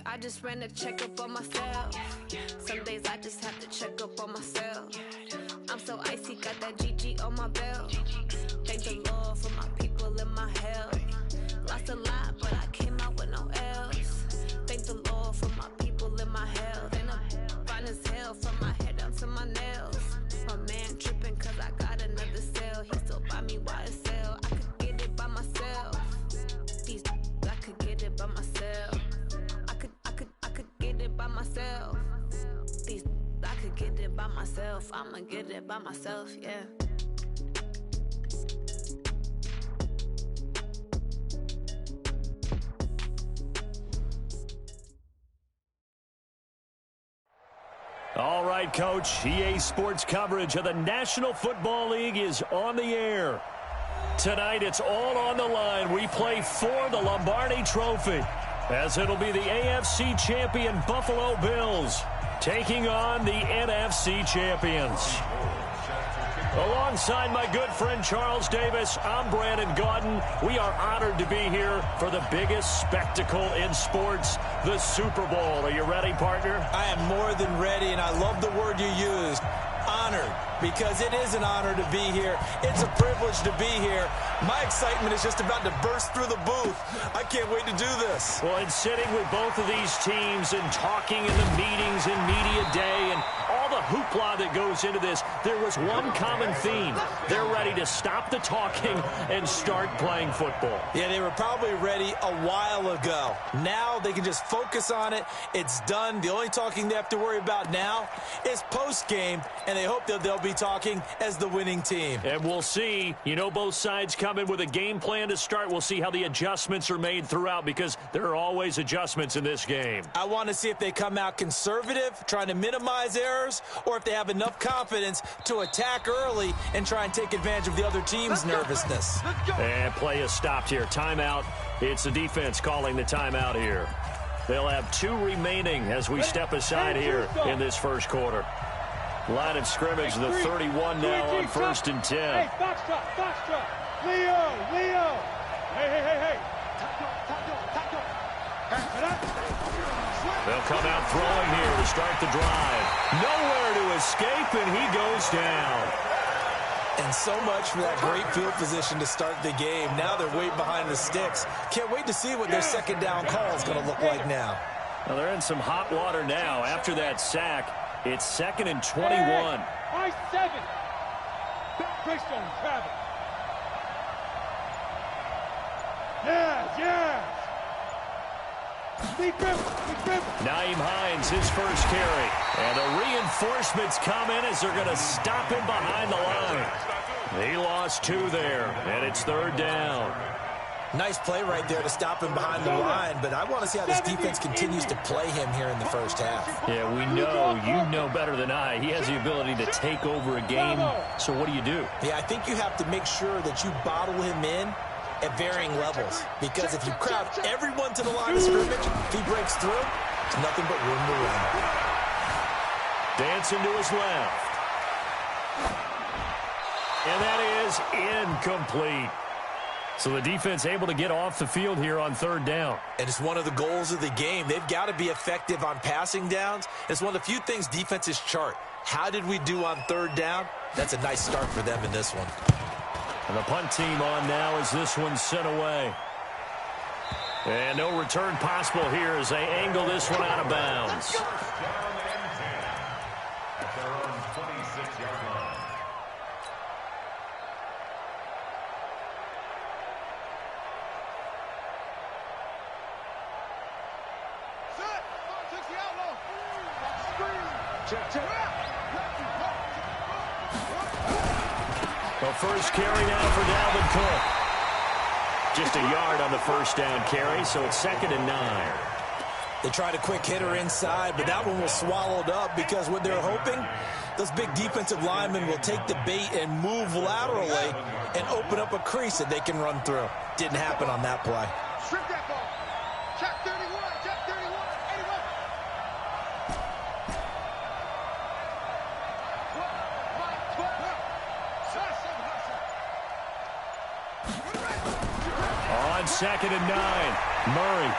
I just ran a checkup on myself. Some days I just have to check up on myself. I'm so icy, got that GG on my belt. Thank the Lord for my people and my health. Lost a lot, but I came out with no else. Thank the Lord for my people and my health. And I'm fine as hell from my head down to my nails. My man tripping cause I got another cell. He still buy me YSL. I could get it by myself. These I could get it by myself. I could get it by myself. These I could get it by myself. I'ma get it by myself, yeah. All right, Coach. EA Sports coverage of the National Football League is on the air. Tonight, it's all on the line. We play for the Lombardi Trophy, as it'll be the AFC champion Buffalo Bills taking on the NFC champions. Alongside my good friend Charles Davis, I'm Brandon Gaudin. We are honored to be here for the biggest spectacle in sports, the Super Bowl. Are you ready, partner? I am more than ready, and I love the word you used, honored, because it is an honor to be here. It's a privilege to be here. My excitement is just about to burst through the booth. I can't wait to do this. Well, in sitting with both of these teams and talking in the meetings and media day and all the hoopla that goes into this, there was one common theme. They're ready to stop the talking and start playing football. Yeah, they were probably ready a while ago. Now they can just focus on it. It's done. The only talking they have to worry about now is post-game, and they hope that they'll be talking as the winning team. And we'll see. You know, both sides come in with a game plan to start. We'll see how the adjustments are made throughout, because there are always adjustments in this game. I want to see if they come out conservative, trying to minimize errors, or if they have enough confidence to attack early and try and take advantage of the other team's nervousness. And play is stopped here. Timeout. It's the defense calling the timeout here. They'll have 2 remaining as we step aside here in this first quarter. Line of scrimmage, the 31 now on 1st and 10. Hey, foxtrot. Leo. Hey. They'll come out throwing here to start the drive. Nowhere to escape, and he goes down. And so much for that great field position to start the game. Now they're waiting behind the sticks. Can't wait to see what their second down call is going to look like now. Well, they're in some hot water now after that sack. It's 2nd and 21. I-7. Bridgestone, Travis. Yeah. Naeem Hines, his first carry. And the reinforcements come in as they're going to stop him behind the line. He lost 2 there, and it's 3rd down. Nice play right there to stop him behind the line, but I want to see how this defense continues to play him here in the first half. Yeah, we know, you know better than I, he has the ability to take over a game. So what do you do? Yeah, I think you have to make sure that you bottle him in at varying levels, because if you crowd everyone to the line of scrimmage, if he breaks through, there's nothing but room to run. Dancing to his left. And that is incomplete. So the defense able to get off the field here on 3rd down. And it's one of the goals of the game. They've got to be effective on passing downs. It's one of the few things defenses chart. How did we do on 3rd down? That's a nice start for them in this one. And the punt team on now as this one's sent away. And no return possible here as they angle this one out of bounds. The first carry now for Dalvin Cook. Just a yard on the first down carry, so it's 2nd and 9. They tried a quick hitter inside, but that one was swallowed up because what they're hoping, those big defensive linemen will take the bait and move laterally and open up a crease that they can run through. Didn't happen on that play. Strip that ball. Check 31, 81. On 2nd and 9, Murray.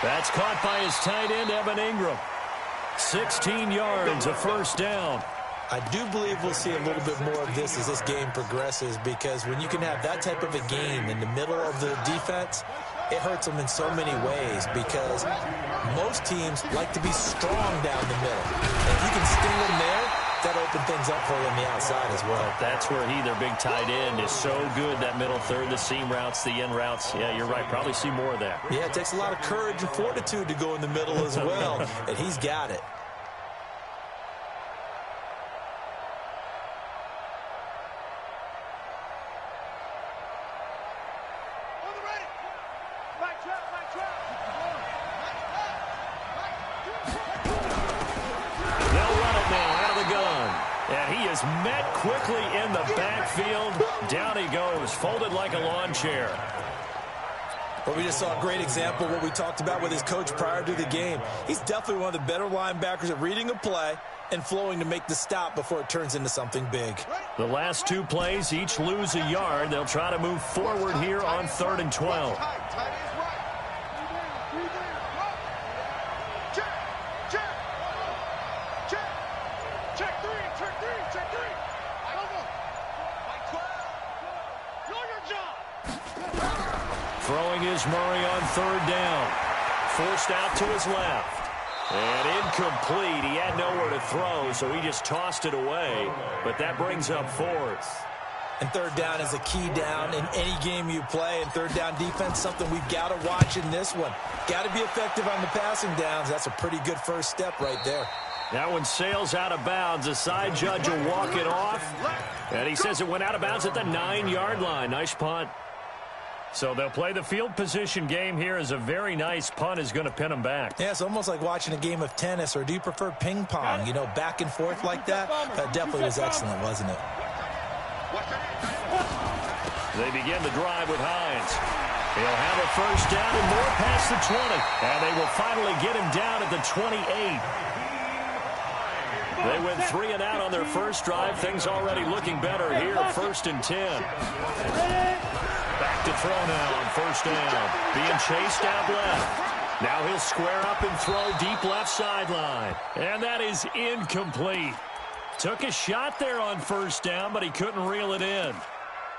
That's caught by his tight end, Evan Ingram. 16 yards, a first down. I do believe we'll see a little bit more of this as this game progresses, because when you can have that type of a game in the middle of the defense, it hurts them in so many ways, because most teams like to be strong down the middle. And if you can sting them there, that opens things up for you on the outside as well. That's where their big tight end, is so good, that middle third, the seam routes, the in routes. Yeah, you're right. Probably see more of that. Yeah, it takes a lot of courage and fortitude to go in the middle as well, and he's got it. Met quickly in the backfield. Down he goes, folded like a lawn chair. Well, we just saw a great example of what we talked about with his coach prior to the game. He's definitely one of the better linebackers at reading a play and flowing to make the stop before it turns into something big. The last two plays each lose a yard. They'll try to move forward here on 3rd and 12. Throwing is Murray on 3rd down. Forced out to his left. And incomplete. He had nowhere to throw, so he just tossed it away. But that brings up 4th. And 3rd down is a key down in any game you play. And 3rd down defense, something we've got to watch in this one. Got to be effective on the passing downs. That's a pretty good first step right there. That one sails out of bounds. The side judge will walk it off. And he says it went out of bounds at the 9-yard line. Nice punt. So they'll play the field position game here, as a very nice punt is going to pin them back. Yeah, it's almost like watching a game of tennis, or do you prefer ping pong? You know, back and forth like that? That definitely was excellent, wasn't it? They begin the drive with Hines. He'll have a first down and more past the 20. And they will finally get him down at the 28. They went 3 and out on their first drive. Things already looking better here. 1st and 10. Back to throw now on 1st down. Being chased out left. Now he'll square up and throw deep left sideline. And that is incomplete. Took a shot there on 1st down, but he couldn't reel it in.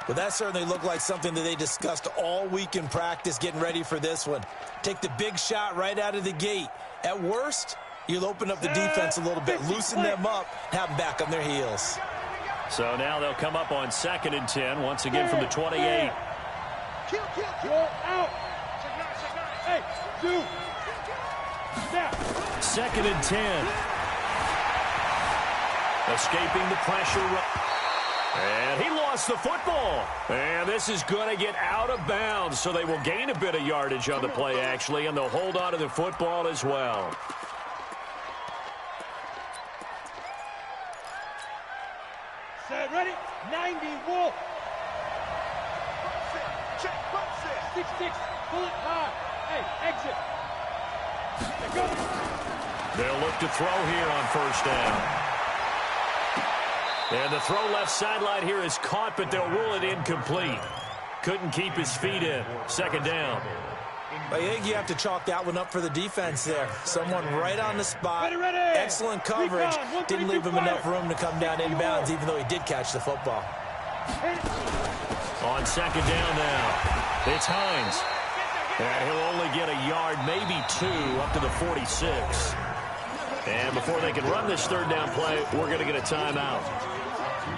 Well, that certainly looked like something that they discussed all week in practice, getting ready for this one. Take the big shot right out of the gate. At worst, you'll open up the defense a little bit, loosen them up, have them back on their heels. So now they'll come up on 2nd and 10, once again from the 28. Out. Hey, 2. Snap. 2nd and 10. Escaping the pressure. And he lost the football. And this is going to get out of bounds, so they will gain a bit of yardage on the play, actually, and they'll hold on to the football as well. Set, ready? 90, Wolf. 6-6, pull it hard. Hey, exit. They'll look to throw here on 1st down. And the throw left sideline here is caught, but they'll rule it incomplete. Couldn't keep his feet in. 2nd down. I think you have to chalk that one up for the defense there. Someone right on the spot. Ready. Excellent coverage. Didn't leave him enough room to come down inbounds, even though he did catch the football. On 2nd down now. It's Hines. And he'll only get a yard, maybe 2, up to the 46. And before they can run this 3rd down play, we're going to get a timeout.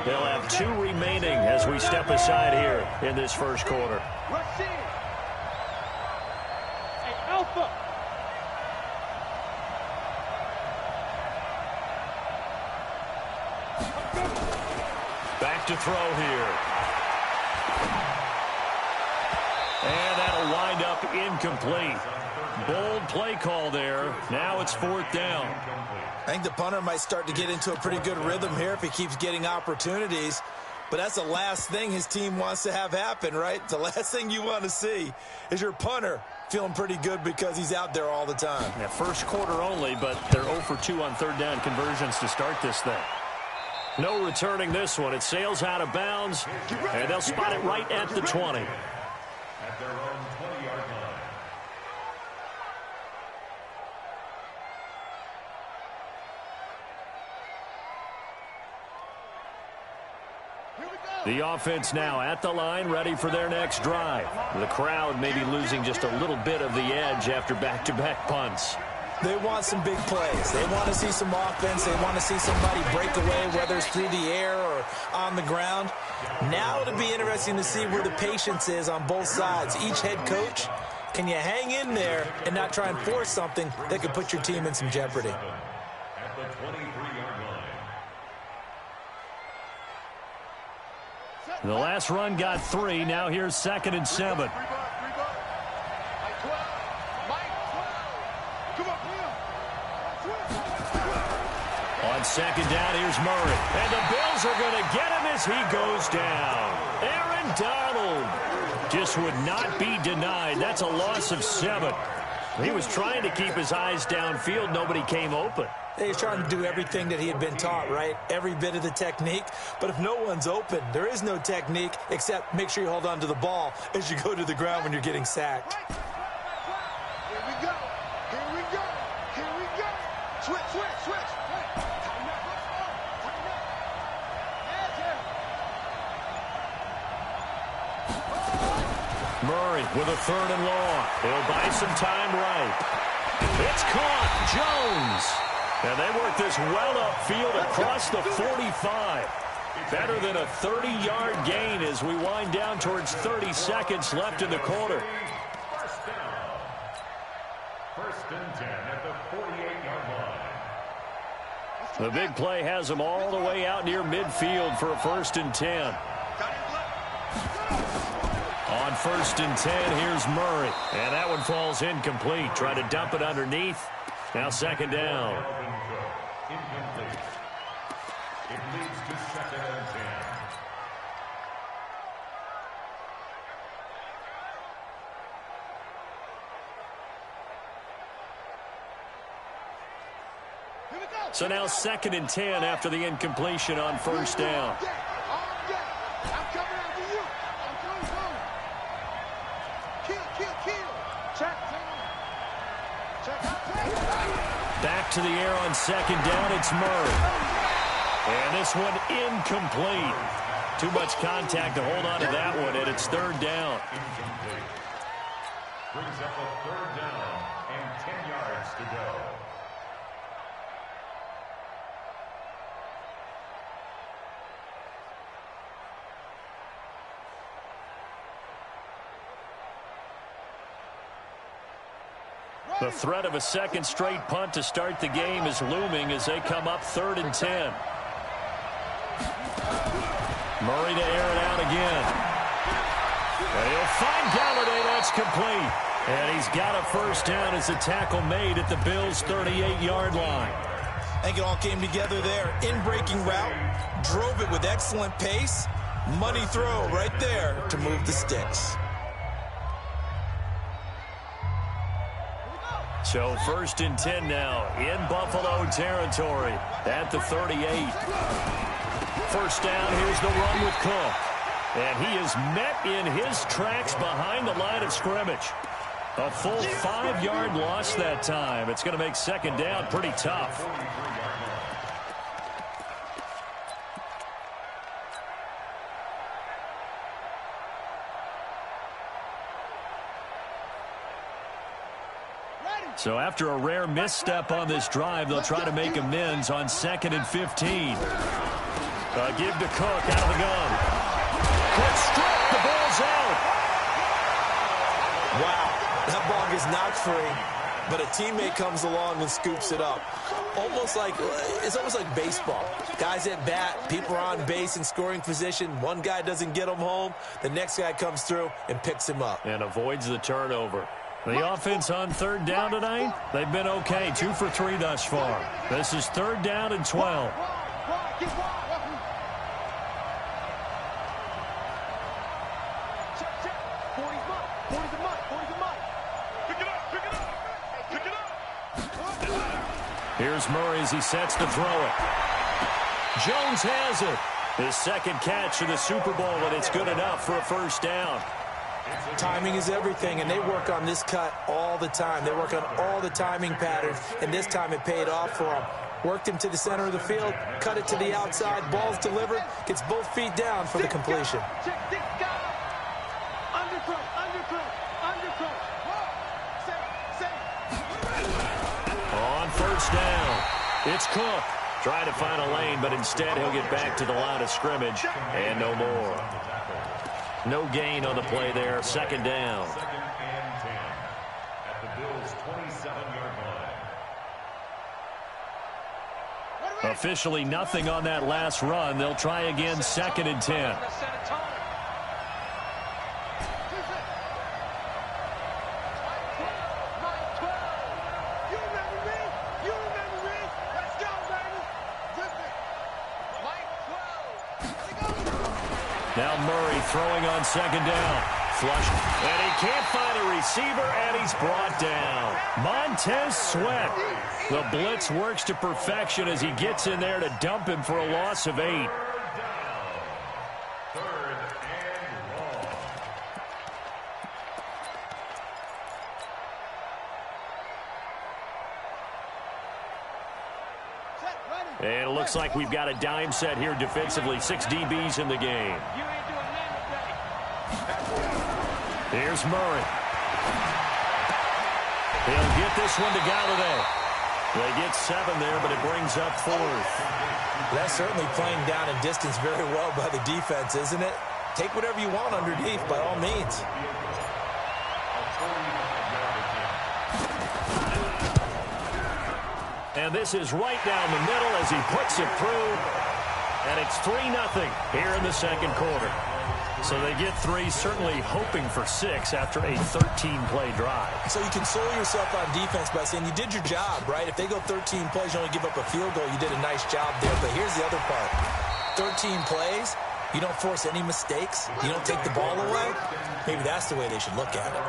They'll have 2 remaining as we step aside here in this 1st quarter. Hey, Alpha. Back to throw here. And that'll wind up incomplete. Bold play call there. Now it's 4th down. I think the punter might start to get into a pretty good rhythm here if he keeps getting opportunities. But that's the last thing his team wants to have happen, right? The last thing you want to see is your punter feeling pretty good because he's out there all the time. Yeah, 1st quarter only, but they're 0 for 2 on 3rd down conversions to start this thing. No returning this one. It sails out of bounds, and they'll spot it right at the 20. The offense now at the line, ready for their next drive. The crowd may be losing just a little bit of the edge after back-to-back punts. They want some big plays. They want to see some offense. They want to see somebody break away, whether it's through the air or on the ground. Now it'll be interesting to see where the patience is on both sides. Each head coach, can you hang in there and not try and force something that could put your team in some jeopardy? At the 23-yard line. The last run got 3. Now here's 2nd and 7. On 2nd down, here's Murray. And the Bills are going to get him as he goes down. Aaron Donald just would not be denied. That's a loss of 7. He was trying to keep his eyes downfield. Nobody came open. He's trying to do everything that he had been taught, right? Every bit of the technique. But if no one's open, there is no technique except make sure you hold on to the ball as you go to the ground when you're getting sacked. Here we go. Here we go. Here we go. Switch, switch, switch. Murray with a 3rd and long. He'll buy some time right. It's caught. Jones. And they work this well upfield across the 45. Better than a 30-yard gain as we wind down towards 30 seconds left in the quarter. First down. 1st and 10 at the 48-yard line. The big play has them all the way out near midfield for a 1st and 10. On 1st and 10, here's Murray. And that one falls incomplete. Try to dump it underneath. Now 2nd down. Incomplete. It leads to 2nd and 10. So now 2nd and 10 after the incompletion on 1st down. Back to the air on 2nd down, it's Murray. And this one incomplete. Too much contact to hold on to that one, and it's 3rd down. Incomplete. Brings up a 3rd down and 10 yards to go. The threat of a 2nd straight punt to start the game is looming as they come up 3rd and 10. Murray to air it out again. And he'll find Galladay. That's complete. And he's got a 1st down as the tackle made at the Bills' 38-yard line. I think it all came together there. In-breaking route, drove it with excellent pace. Money throw right there to move the sticks. So 1st and 10 now in Buffalo territory at the 38. 1st down, here's the run with Cook. And he is met in his tracks behind the line of scrimmage. A full 5-yard loss that time. It's going to make 2nd down pretty tough. So after a rare misstep on this drive, they'll try to make amends on 2nd and 15. Give to Cook out of the gun. Cook struck. The ball's out. Wow, that ball gets knocked free, but a teammate comes along and scoops it up. It's almost like baseball. Guys at bat, people are on base in scoring position. One guy doesn't get him home. The next guy comes through and picks him up. And avoids the turnover. The offense on 3rd down tonight, they've been okay. 2 for 3 thus far. This is 3rd down and 12. Here's Murray as he sets to throw it. Jones has it. His 2nd catch of the Super Bowl, and it's good enough for a 1st down. Timing is everything, and they work on this cut all the time. They work on all the timing patterns, and this time it paid off for them. Worked him to the center of the field, cut it to the outside, ball's delivered, gets both feet down for the completion. On first down, it's Cook. Trying to find a lane, but instead he'll get back to the line of scrimmage and no more. No gain on the play there. Second down. Second and 10 at the Bills' 27-yard line. Officially nothing on that last run. They'll try again, second and 10. Now Murray throwing on second down. Flush. And he can't find a receiver, and he's brought down. Montez Sweat. The blitz works to perfection as he gets in there to dump him for a loss of 8. Third and long. And it looks like we've got a dime set here defensively. 6 DBs in the game. Here's Murray. He'll get this one to Galladay. They get 7 there, but it brings up 4th. That's certainly playing down in distance very well by the defense, isn't it? Take whatever you want underneath, by all means. And this is right down the middle as he puts it through. And it's 3-0 here in the second quarter. So they get 3, certainly hoping for 6 after a 13-play drive. So you console yourself on defense by saying you did your job, right? If they go 13 plays, you only give up a field goal, you did a nice job there. But here's the other part. 13 plays, you don't force any mistakes, you don't take the ball away. Maybe that's the way they should look at it.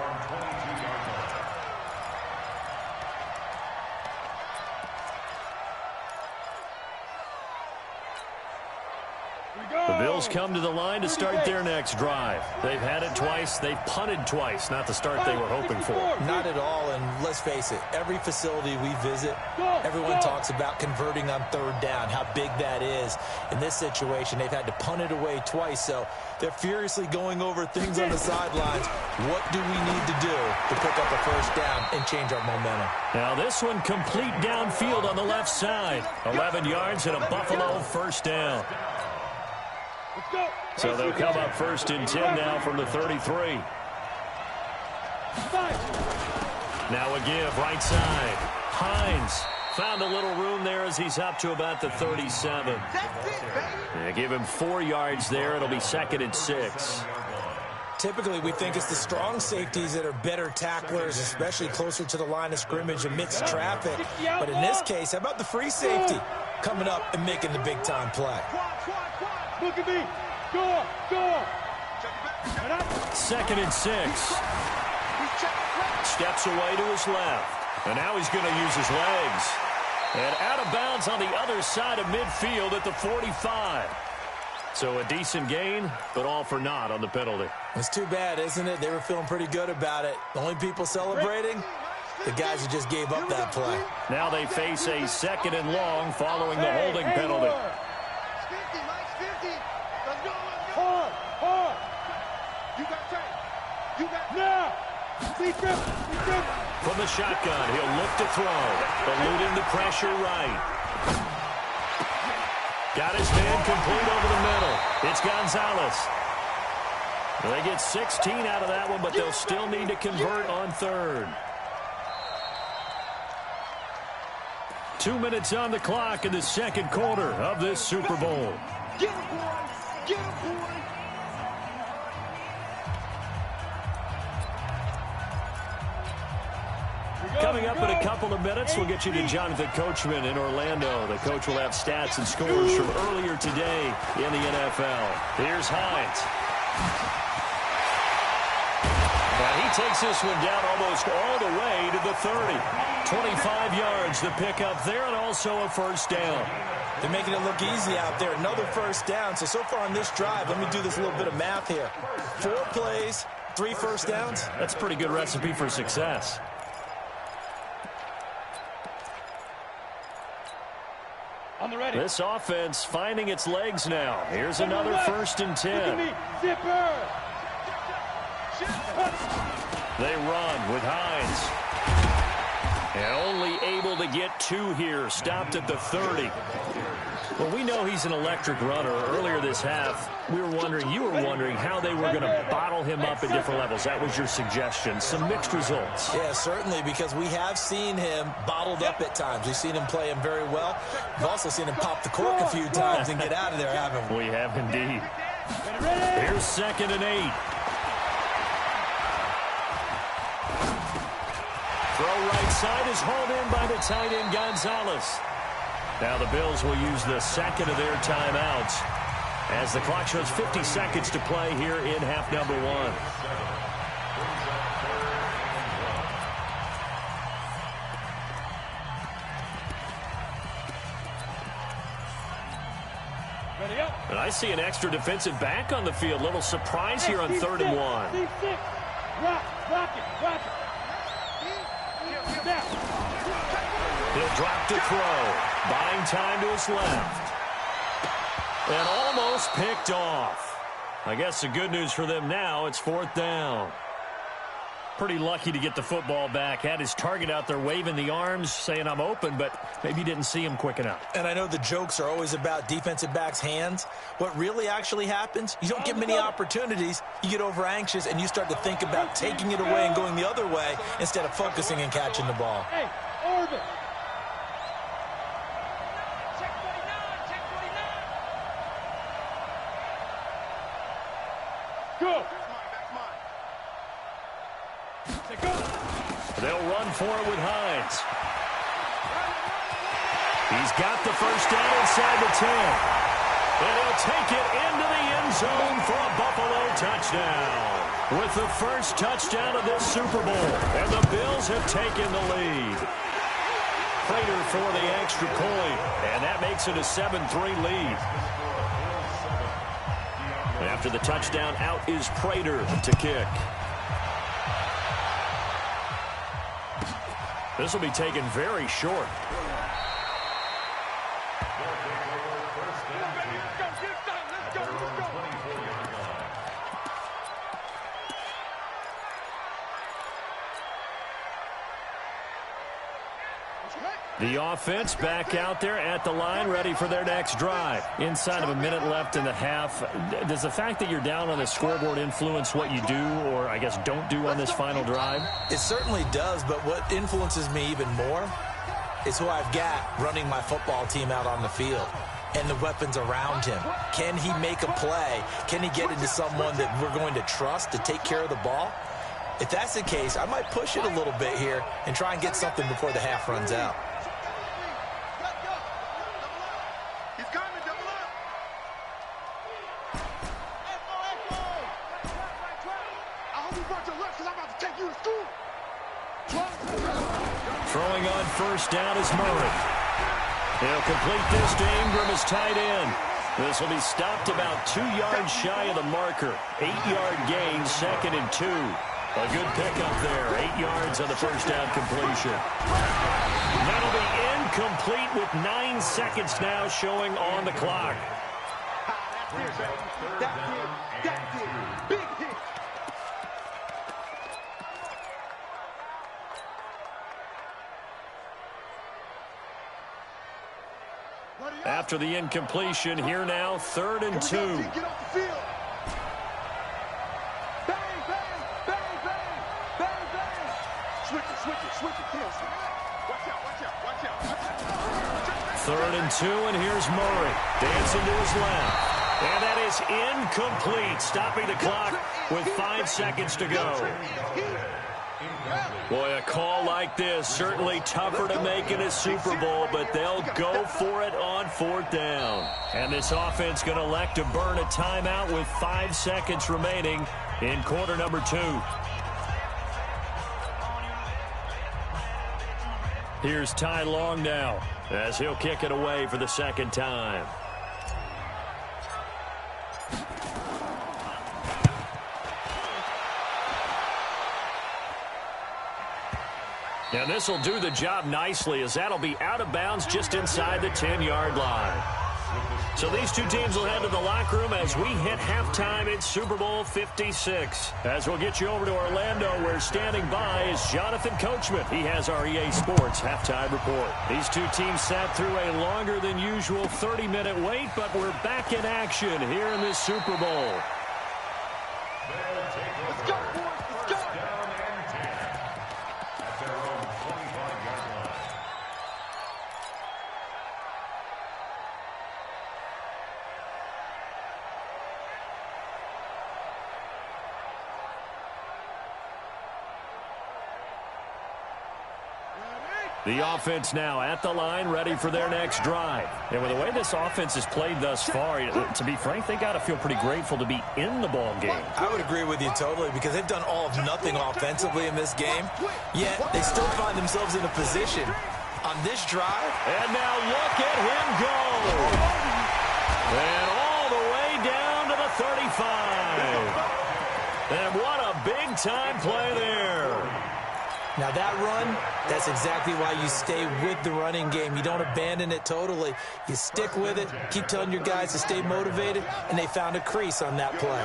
The Bills come to the line to start their next drive. They've had it twice. They've punted twice. Not the start they were hoping for. Not at all, and let's face it, every facility we visit, everyone talks about converting on third down, how big that is. In this situation, they've had to punt it away twice, so they're furiously going over things on the sidelines. What do we need to do to pick up a first down and change our momentum? Now this one complete downfield on the left side. 11 yards and a Buffalo first down. So they'll come up first and 10 now from the 33. Now a give right side. Hines found a little room there as he's up to about the 37. Yeah, give him 4 yards there. It'll be second and 6. Typically, we think it's the strong safeties that are better tacklers, especially closer to the line of scrimmage amidst traffic. But in this case, how about the free safety coming up and making the big-time play? Look at me. Go. Second and 6. Steps away to his left. And now he's going to use his legs. And out of bounds on the other side of midfield at the 45. So a decent gain, but all for naught on the penalty. It's too bad, isn't it? They were feeling pretty good about it. The only people celebrating, the guys who just gave up that play. Now they face a second and long following the holding penalty. From the shotgun, he'll look to throw, eluding the pressure right. Got his man complete over the middle. It's Gonzalez. They get 16 out of that one, but they'll still need to convert on third. 2 minutes on the clock in the second quarter of this Super Bowl. Get him, boy. Get him, boy. Coming up in a couple of minutes, we'll get you to Jonathan Coachman in Orlando. The coach will have stats and scores from earlier today in the NFL. Here's Hines. And he takes this one down almost all the way to the 30. 25 yards the pickup there, and also a first down. They're making it look easy out there. Another first down. So far on this drive, let me do this little bit of math here. 4 plays, 3 first downs. That's a pretty good recipe for success. This offense finding its legs now. Here's another 1st and 10. They run with Hines. And only able to get 2 here. Stopped at the 30. Well, we know he's an electric runner. Earlier this half, you were wondering how they were going to bottle him up at different levels. That was your suggestion. Some mixed results. Yeah, certainly, because we have seen him bottled up at times. We've seen him play him very well. We've also seen him pop the cork a few times and get out of there, haven't we? We have indeed. Here's 2nd and 8. Throw right side is hauled in by the tight end Gonzalez. Now the Bills will use the 2nd of their timeouts as the clock shows 50 seconds to play here in half number 1. And I see an extra defensive back on the field. Little surprise here on 3rd and 1. He'll drop to throw. Buying time to his left. And almost picked off. I guess the good news for them now, it's 4th down. Pretty lucky to get the football back. Had his target out there waving the arms, saying I'm open, but maybe didn't see him quick enough. And I know the jokes are always about defensive backs' hands. What really actually happens, you don't get many opportunities. You get over anxious, and you start to think about taking it away and going the other way instead of focusing and catching the ball. Hey, Orbit. Go. They'll run for it with Hines. He's got the 1st down inside the 10. And he'll take it into the end zone for a Buffalo touchdown. With the 1st touchdown of this Super Bowl. And the Bills have taken the lead. Prater for the extra point. And that makes it a 7-3 lead. After the touchdown, out is Prater to kick. This will be taken very short. The offense back out there at the line, ready for their next drive. Inside of a minute left in the half, does the fact that you're down on the scoreboard influence what you do, or I guess don't do on this final drive? It certainly does, but what influences me even more is who I've got running my football team out on the field and the weapons around him. Can he make a play? Can he get into someone that we're going to trust to take care of the ball? If that's the case, I might push it a little bit here and try and get something before the half runs out. Throwing on 1st down is Murray. He'll complete this to Ingram as tight end. This will be stopped about 2 yards shy of the marker. 8-yard gain, 2nd and 2. A good pickup there. 8 yards on the 1st down completion. That'll be incomplete with 9 seconds now showing on the clock. Big hit. After the incompletion, here now, 3rd and 2. Get off the field. Bang, bang, bang, bang, bang, bang. Switch it. Come on, watch out. 3rd and 2, and here's Murray. Dancing to his left. And that is incomplete, stopping the clock with 5 seconds to go. Boy, a call like this, certainly tougher to make in a Super Bowl, but they'll go for it on 4th down. And this offense going to elect to burn a timeout with 5 seconds remaining in quarter number 2. Here's Ty Long now as he'll kick it away for the 2nd time. And this will do the job nicely, as that'll be out of bounds just inside the 10-yard line. So these two teams will head to the locker room as we hit halftime in Super Bowl 56. As we'll get you over to Orlando, where standing by is Jonathan Coachman. He has our EA Sports halftime report. These two teams sat through a longer than usual 30-minute wait, but we're back in action here in this Super Bowl. Let's go, boys. Let's go. Down and 10 at their own 25-yard line. The offense now at the line, ready for their next drive. And with the way this offense has played thus far, to be frank, they got to feel pretty grateful to be in the ball game. I would agree with you totally, because they've done all of nothing offensively in this game, yet they still find themselves in a position on this drive. And now look at him go. And all the way down to the 35. And what a big-time play there. Now that run, that's exactly why you stay with the running game. You don't abandon it totally. You stick with it, keep telling your guys to stay motivated, and they found a crease on that play.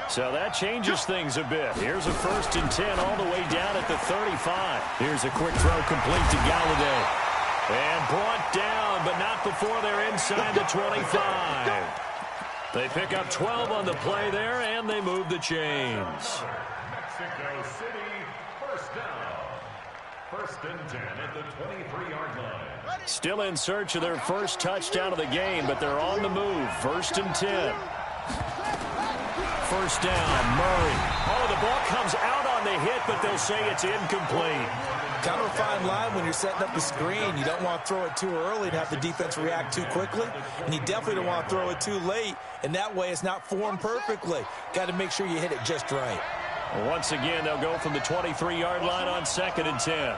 So that changes things a bit. Here's a 1st and 10 all the way down at the 35. Here's a quick throw complete to Galladay. And brought down, but not before they're inside the 25. They pick up 12 on the play there, and they move the chains. Mexico City, first down. 1st and 10 at the 23-yard line. Still in search of their first touchdown of the game, but they're on the move. 1st and 10. First down, Murray. Oh, the ball comes out on the hit, but they'll say it's incomplete. Kind of a fine line when you're setting up the screen. You don't want to throw it too early and have the defense react too quickly. And you definitely don't want to throw it too late. And that way it's not formed perfectly. Got to make sure you hit it just right. Once again, they'll go from the 23-yard line on 2nd and 10.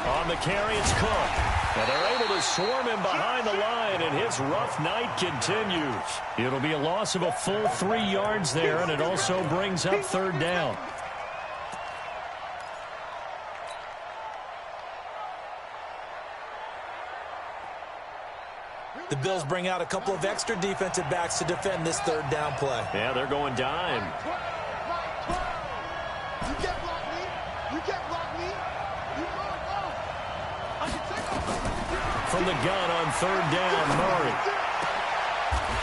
On the carry, it's Cook. Now they're able to swarm him behind the line, and his rough night continues. It'll be a loss of a full 3 yards there, and it also brings up 3rd down. The Bills bring out a couple of extra defensive backs to defend this 3rd down play. Yeah, they're going dime. You can't block me. You can't block me. You can't block. I can take off. From the gun on 3rd down, Murray.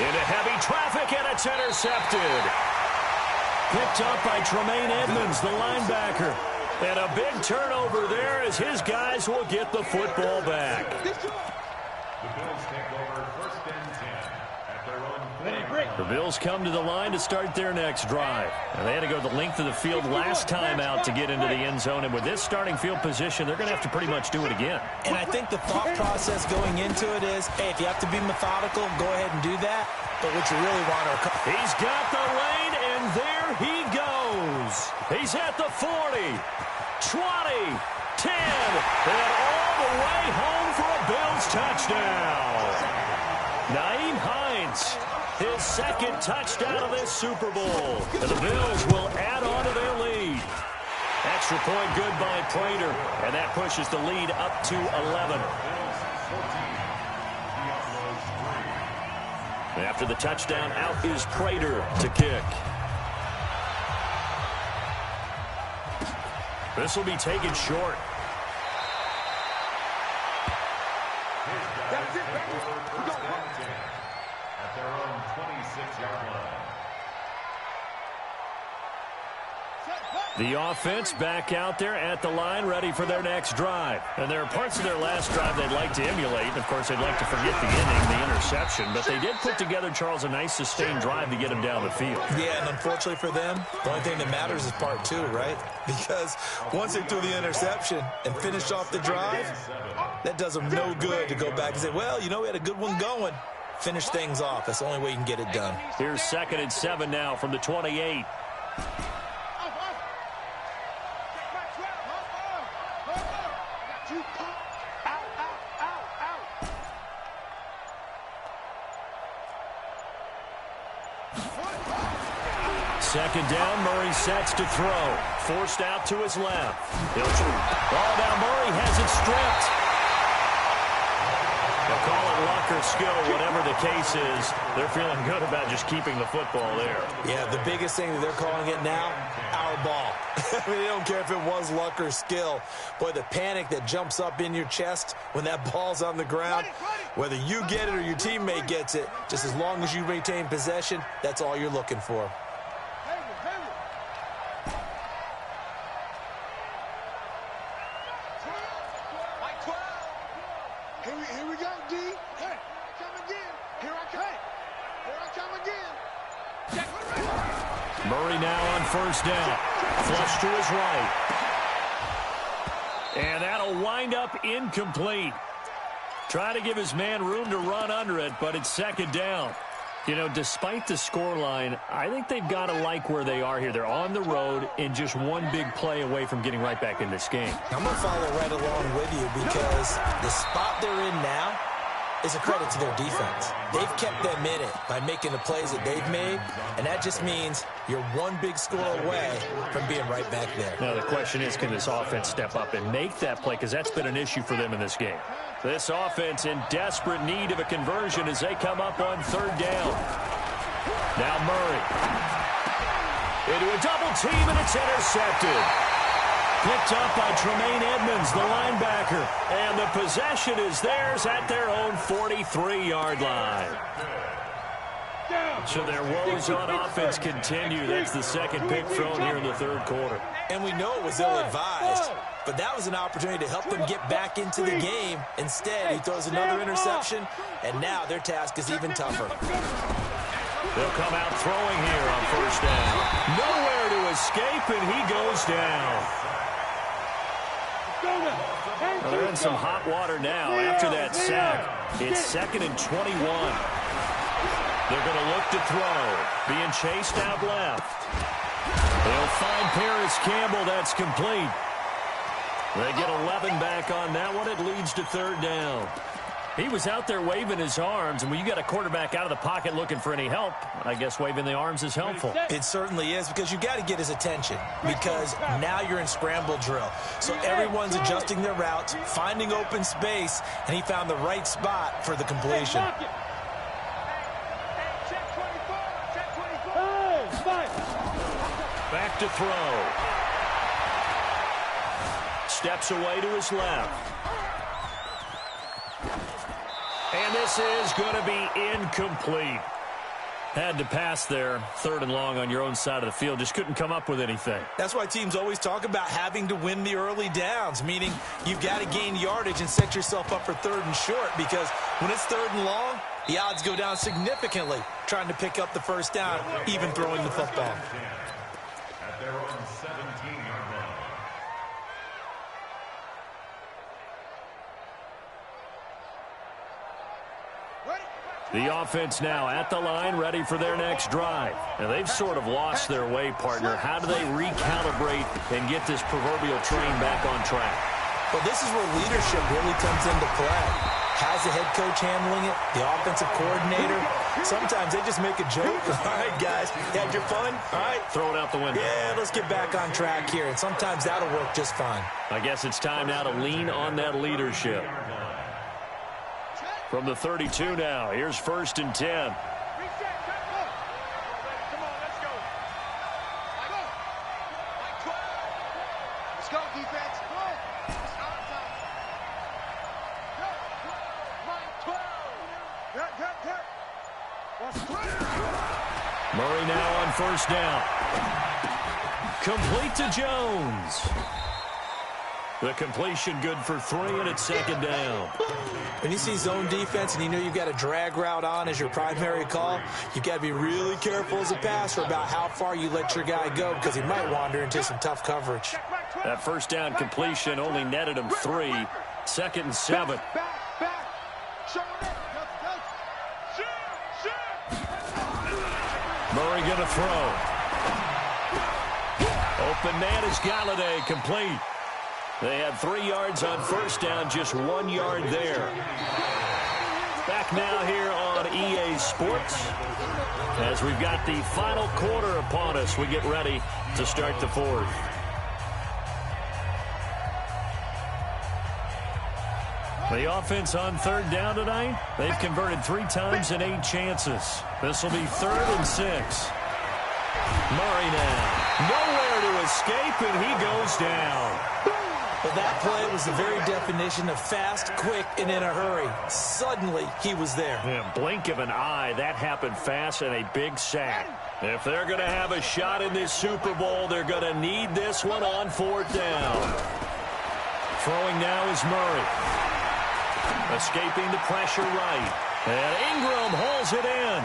Into heavy traffic, and it's intercepted. Picked up by Tremaine Edmonds, the linebacker. And a big turnover there as his guys will get the football back. The Bills take over 1st and 10 at their own 40. The Bills come to the line to start their next drive. And they had to go the length of the field last time out to get into the end zone. And with this starting field position, they're going to have to pretty much do it again. And I think the thought process going into it is, hey, if you have to be methodical, go ahead and do that. But what you really want are... He's got the lane, and there he goes. He's at the 40, 20, 10, and all the way home for a Bills touchdown. Nyheim Hines, his 2nd touchdown of this Super Bowl. And the Bills will add on to their lead. Extra point good by Prater, and that pushes the lead up to 11. After the touchdown, out is Prater to kick. This will be taken short. That's it, baby. We go. At their own 26-yard line. The offense back out there at the line, ready for their next drive. And there are parts of their last drive they'd like to emulate. Of course, they'd like to forget the inning, the interception. But they did put together, Charles, a nice sustained drive to get him down the field. Yeah, and unfortunately for them, the only thing that matters is part 2, right? Because once they threw the interception and finished off the drive, that does them no good to go back and say, well, you know, we had a good one going. Finish things off. That's the only way you can get it done. Here's 2nd and 7 now from the 28. second down, Murray sets to throw. Forced out to his left. Now Murray has it stripped. They'll call it luck or skill, whatever the case is. They're feeling good about just keeping the football there. Yeah, the biggest thing that they're calling it now, our ball. I mean, they don't care if it was luck or skill. Boy, the panic that jumps up in your chest when that ball's on the ground, whether you get it or your teammate gets it, just as long as you maintain possession, that's all you're looking for. Here we go, D. Hey, come again. Here I come. Here I come again. Murray now on first down. Flush to his right. And that'll wind up incomplete. Trying to give his man room to run under it, but it's second down. You know, despite the scoreline, I think they've got to like where they are here. They're on the road and just one big play away from getting right back in this game. I'm going to follow right along with you because the spot they're in now is a credit to their defense. They've kept them in it by making the plays that they've made, and that just means you're one big score away from being right back there. Now, the question is, can this offense step up and make that play? Because that's been an issue for them in this game. This offense in desperate need of a conversion as they come up on third down. Now Murray. Into a double team, and it's intercepted. Picked up by Tremaine Edmonds, the linebacker. And the possession is theirs at their own 43-yard line. So their woes on offense continue. That's the second pick thrown here in the third quarter. And we know it was ill-advised, but that was an opportunity to help them get back into the game. Instead, he throws another interception, and now their task is even tougher. They'll come out throwing here on first down. Nowhere to escape, and he goes down. Well, they're in some hot water now after that sack. It's 2nd and 21. They're going to look to throw. Being chased out left. They'll find Paris Campbell. That's complete. They get 11 back on that one. It leads to third down. He was out there waving his arms, and when you got a quarterback out of the pocket looking for any help, I guess waving the arms is helpful. It certainly is, because you got to get his attention, because now you're in scramble drill. So everyone's adjusting their routes, finding open space, and he found the right spot for the completion. Back to throw. Steps away to his left. And this is going to be incomplete. Had to pass there, 3rd and long on your own side of the field. Just couldn't come up with anything. That's why teams always talk about having to win the early downs, meaning you've got to gain yardage and set yourself up for 3rd and short, because when it's 3rd and long, the odds go down significantly trying to pick up the first down, even throwing the football. At their own 17-yard line. The offense now at the line, ready for their next drive. And they've sort of lost their way, partner. How do they recalibrate and get this proverbial train back on track? Well, this is where leadership really comes into play. How's the head coach handling it? The offensive coordinator? Sometimes they just make a joke. All right, guys, you had your fun? All right. Throw it out the window. Yeah, let's get back on track here. And sometimes that'll work just fine. I guess it's time now to lean on that leadership. From the 32 now, here's 1st and 10. Come on, let's go. Let's go, defense. It's our time. Murray now on first down. Complete to Jones. The completion good for 3, and it's 2nd down. When you see zone defense and you know you've got a drag route on as your primary call, you've got to be really careful as a passer about how far you let your guy go, because he might wander into some tough coverage. That first down completion only netted him 3. 2nd and 7. Murray going to throw. Open man is Galladay, complete. They had 3 yards on first down, just 1 yard there. Back now here on EA Sports. As we've got the final quarter upon us, we get ready to start the fourth. The offense on third down tonight, they've converted 3 times in 8 chances. This will be 3rd and 6. Murray now. Nowhere to escape, and he goes down. Well, that play was the very definition of fast, quick, and in a hurry. Suddenly, he was there. Yeah, blink of an eye, that happened fast, and a big sack. If they're going to have a shot in this Super Bowl, they're going to need this one on 4th down. Throwing now is Murray. Escaping the pressure right. And Ingram hauls it in.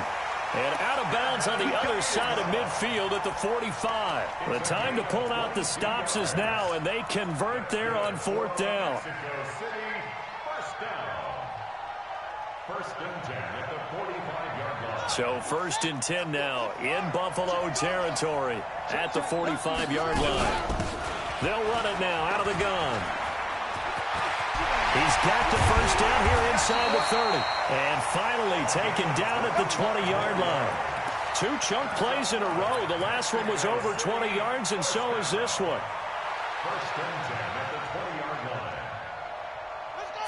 And out of bounds on the other side of midfield at the 45. The time to pull out the stops is now, and they convert there on 4th down. First and 10 at the 45-yard line. So 1st and 10 now in Buffalo territory at the 45-yard line. They'll run it now out of the gun. He's got the 1st down here inside the 30. And finally taken down at the 20-yard line. 2 chunk plays in a row. The last one was over 20 yards, and so is this one. First and 10 at the 20-yard line.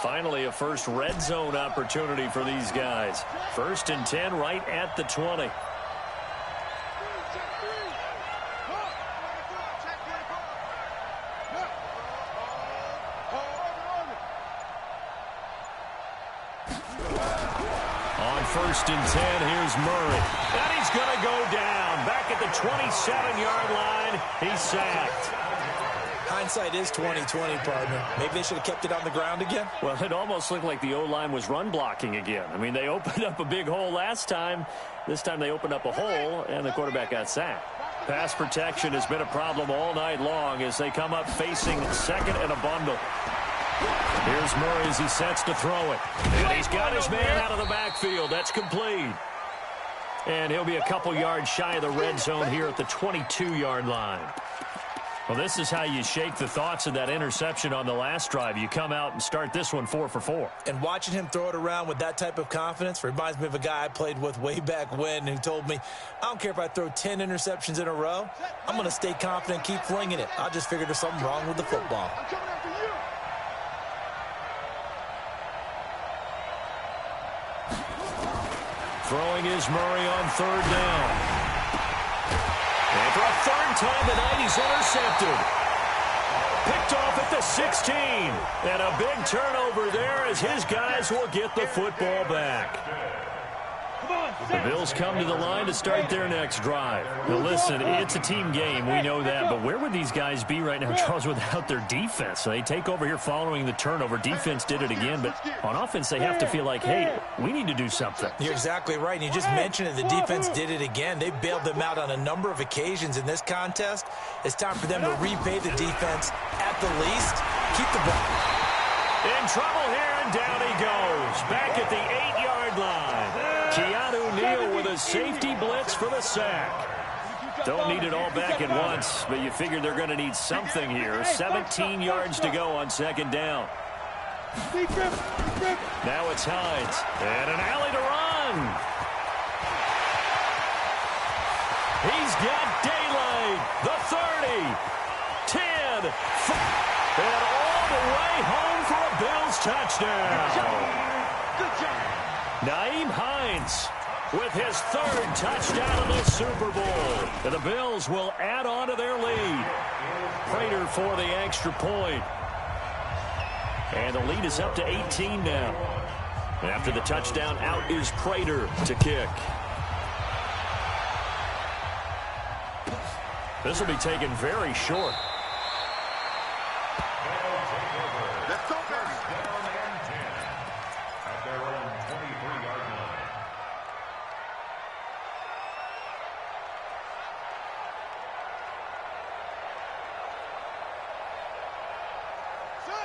Finally, a first red zone opportunity for these guys. 1st and 10 right at the 20. On 1st and 10, here's Murray. And he's going to go down. Back at the 27-yard line, he's sacked. Hindsight is 20/20, partner. Maybe they should have kept it on the ground again. Well, it almost looked like the O-line was run blocking again. I mean, they opened up a big hole last time. This time they opened up a hole, and the quarterback got sacked. Pass protection has been a problem all night long as they come up facing 2nd and a bundle. Here's Murray as he sets to throw it. And he's got his man out of the backfield. That's complete. And he'll be a couple yards shy of the red zone here at the 22-yard line. Well, this is how you shake the thoughts of that interception on the last drive. You come out and start this one 4 for 4. And watching him throw it around with that type of confidence reminds me of a guy I played with way back when who told me, I don't care if I throw 10 interceptions in a row. I'm going to stay confident, keep flinging it. I just figured there's something wrong with the football. Throwing is Murray on 3rd down. And for a 3rd time tonight, he's intercepted. Picked off at the 16. And a big turnover there as his guys will get the football back. The Bills come to the line to start their next drive. Now listen, it's a team game. We know that. But where would these guys be right now, Charles, without their defense? So they take over here following the turnover. Defense did it again. But on offense, they have to feel like, hey, we need to do something. You're exactly right. And you just mentioned it. The defense did it again. They bailed them out on a number of occasions in this contest. It's time for them to repay the defense at the least. Keep the ball. In trouble here, and down he goes. Back at the 8-yard line. Keanu Neal with a safety blitz for the sack. Don't need it all back at once, but you figure they're going to need something here. 17 yards to go on 2nd down. Now it's Hines. And an alley to run. He's got daylight. The 30. 10. And all the way home for a Bills touchdown. Good job. Nyheim Hines with his 3rd touchdown of the Super Bowl. And the Bills will add on to their lead. Prater for the extra point. And the lead is up to 18 now. After the touchdown, out is Prater to kick. This will be taken very short. Let's go, baby. Down and 10 at their own 23-yard line.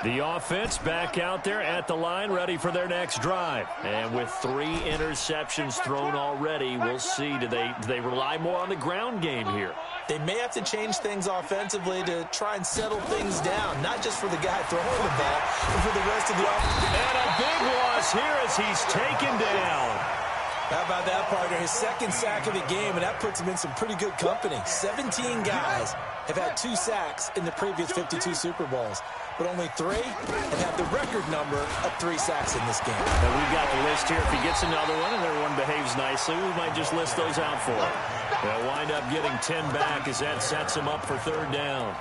The offense back out there at the line, ready for their next drive. And with 3 interceptions thrown already, we'll see. Do they rely more on the ground game here? They may have to change things offensively to try and settle things down, not just for the guy throwing the ball, but for the rest of the offense. And a big loss here as he's taken down. How about that, partner? His 2nd sack of the game, and that puts him in some pretty good company. 17 guys have had 2 sacks in the previous 52 Super Bowls, but only 3 have had the record number of 3 sacks in this game. And we've got the list here. If he gets another one and everyone behaves nicely, we might just list those out for him. They'll wind up getting 10 back as that sets him up for 3rd down.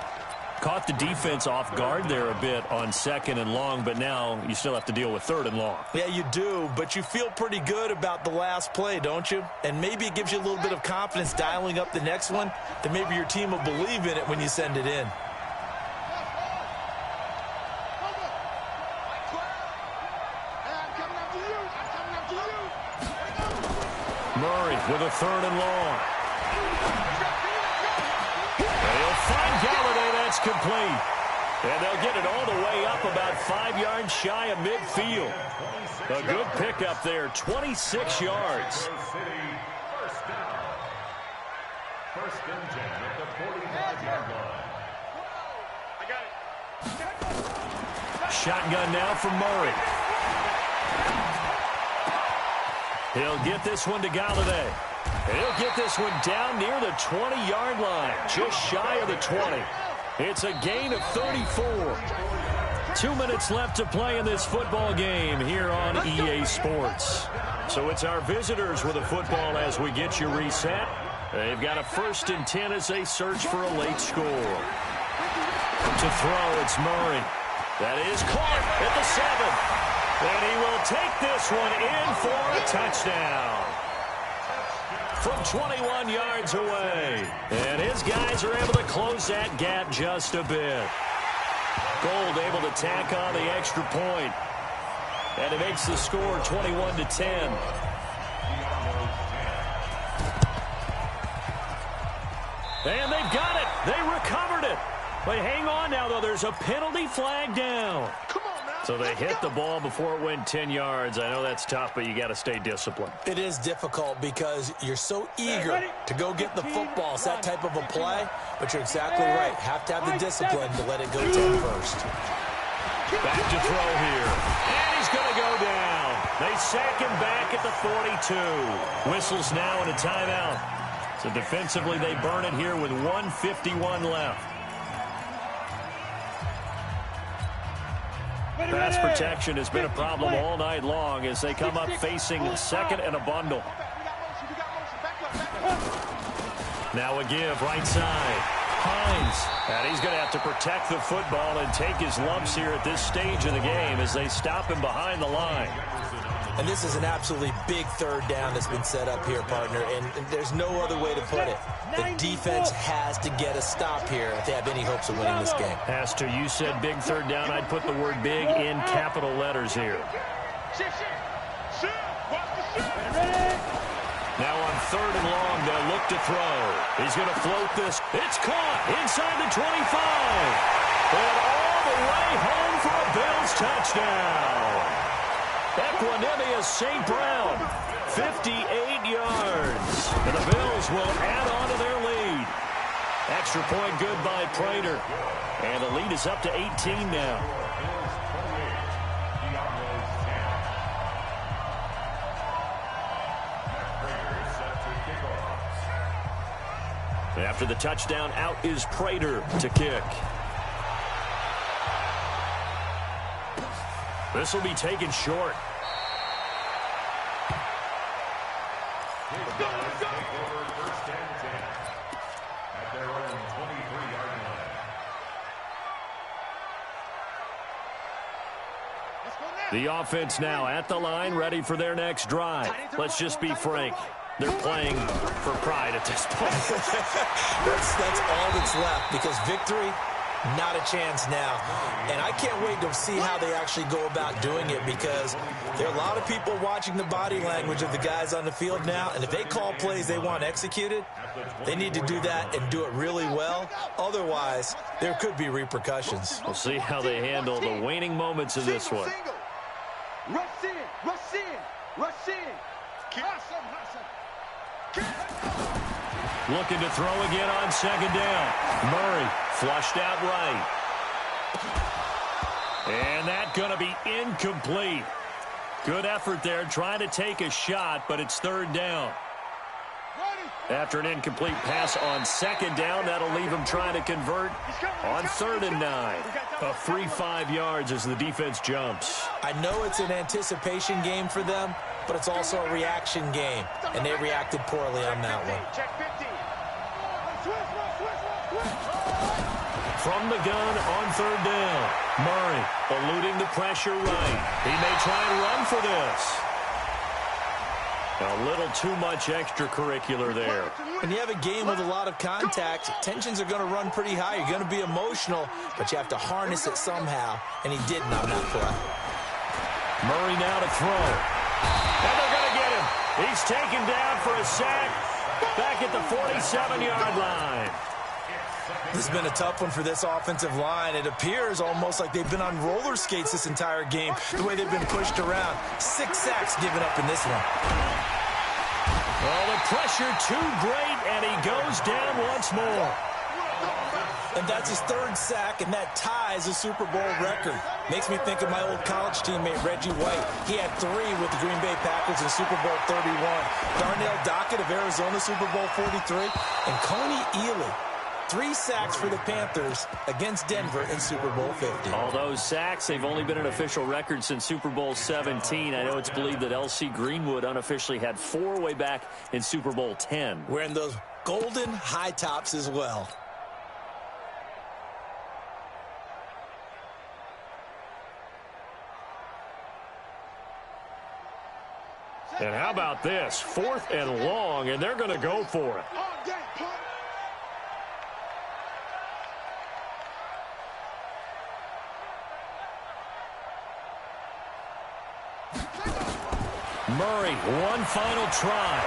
Caught the defense off guard there a bit on 2nd and long, but now you still have to deal with 3rd and long. Yeah, you do, but you feel pretty good about the last play, don't you? And maybe it gives you a little bit of confidence dialing up the next one, that maybe your team will believe in it when you send it in. Murray with a 3rd and long. They'll find Galladay. That's complete. And they'll get it all the way up about 5 yards shy of midfield. A good pickup there, 26 yards. First and 10 at the 45-yard line. Shotgun now from Murray. He'll get this one to Galladay. He'll get this one down near the 20-yard line, just shy of the 20. It's a gain of 34. 2 minutes left to play in this football game here on EA Sports. So it's our visitors with a football as we get you reset. They've got a 1st and 10 as they search for a late score. To throw, it's Murray. That is caught at the 7. And he will take this one in for a touchdown. From 21 yards away. And his guys are able to close that gap just a bit. Gold able to tack on the extra point. And it makes the score 21-10. And they've got it. They recovered it. But hang on now, though. There's a penalty flag down. So they hit the ball before it went 10 yards. I know that's tough, but you got to stay disciplined. It is difficult because you're so eager to go get the football. It's that type of a play, but you're exactly right. Have to have the discipline to let it go 10 first. Back to throw here. And he's going to go down. They sack him back at the 42. Whistles now and a timeout. So defensively, they burn it here with 1:51 left. Pass protection has been a problem all night long as they come up facing 2nd and a bundle. Now a give right side. Hines. And he's going to have to protect the football and take his lumps here at this stage of the game as they stop him behind the line. And this is an absolutely big 3rd down that's been set up here, partner, and there's no other way to put it. The defense has to get a stop here if they have any hopes of winning this game. Has to. You said big 3rd down. I'd put the word big in capital letters here. Now on 3rd and long, they'll look to throw. He's going to float this. It's caught inside the 25. And all the way home for a Bills touchdown. Equanimous St. Brown, 58 yards. And the Bills will add on to their lead. Extra point good by Prater. And the lead is up to 18 now. After the touchdown, out is Prater to kick. This will be taken short. The offense now at the line, ready for their next drive. Let's just be frank. They're playing for pride at this point. that's all that's left, because victory Not a chance now. And I can't wait to see how they actually go about doing it, because there are a lot of people watching the body language of the guys on the field now, and if they call plays they want executed, they need to do that and do it really well. Otherwise, there could be repercussions. We'll see how they handle the waning moments of this one. Rush in, rush in, rush in. Looking to throw again on second down. Murray flushed out right. And that's going to be incomplete. Good effort there trying to take a shot, but it's third down. After an incomplete pass on second down, that'll leave him trying to convert on 3rd and 9. A free 5 yards as the defense jumps. I know it's an anticipation game for them, but it's also a reaction game, and they reacted poorly on that one. From the gun on 3rd down, Murray eluding the pressure right. He may try and run for this. A little too much extracurricular there. When you have a game with a lot of contact, tensions are going to run pretty high. You're going to be emotional, but you have to harness it somehow, and he didn't on that play. Murray now to throw. And they're going to get him. He's taken down for a sack back at the 47-yard line. This has been a tough one for this offensive line. It appears almost like they've been on roller skates this entire game, the way they've been pushed around. 6 sacks given up in this one. Well, the pressure too great, and he goes down once more. And that's his 3rd sack, and that ties a Super Bowl record. Makes me think of my old college teammate, Reggie White. He had 3 with the Green Bay Packers in Super Bowl 31. Darnell Dockett of Arizona, Super Bowl 43. And Coney Ealy, 3 sacks for the Panthers against Denver in Super Bowl 50. All those sacks, they've only been an official record since Super Bowl 17. I know it's believed that L.C. Greenwood unofficially had 4 way back in Super Bowl 10. Wearing those golden high tops as well. And how about this? 4th and long, and they're going to go for it. Murray, one final try.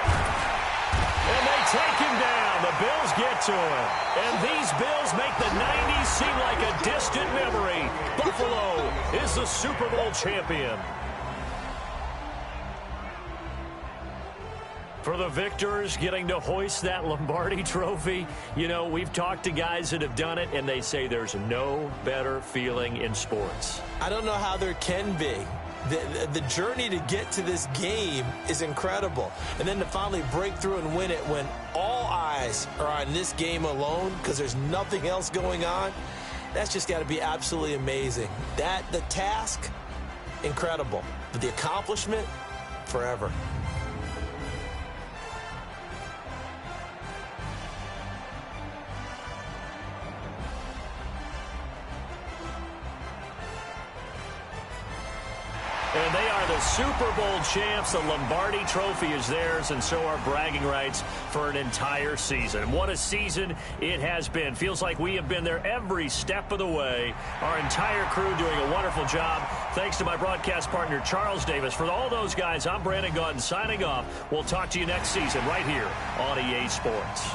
And they take him down. The Bills get to him. And these Bills make the 90s seem like a distant memory. Buffalo is the Super Bowl champion. For the victors, getting to hoist that Lombardi trophy, you know, we've talked to guys that have done it, and they say there's no better feeling in sports. I don't know how there can be. The journey to get to this game is incredible. And then to finally break through and win it when all eyes are on this game alone because there's nothing else going on, that's just got to be absolutely amazing. The task, incredible. But the accomplishment, forever. And they are the Super Bowl champs. The Lombardi trophy is theirs, and so are bragging rights for an entire season. What a season it has been. Feels like we have been there every step of the way. Our entire crew doing a wonderful job. Thanks to my broadcast partner, Charles Davis. For all those guys, I'm Brandon Gaudin signing off. We'll talk to you next season right here on EA Sports.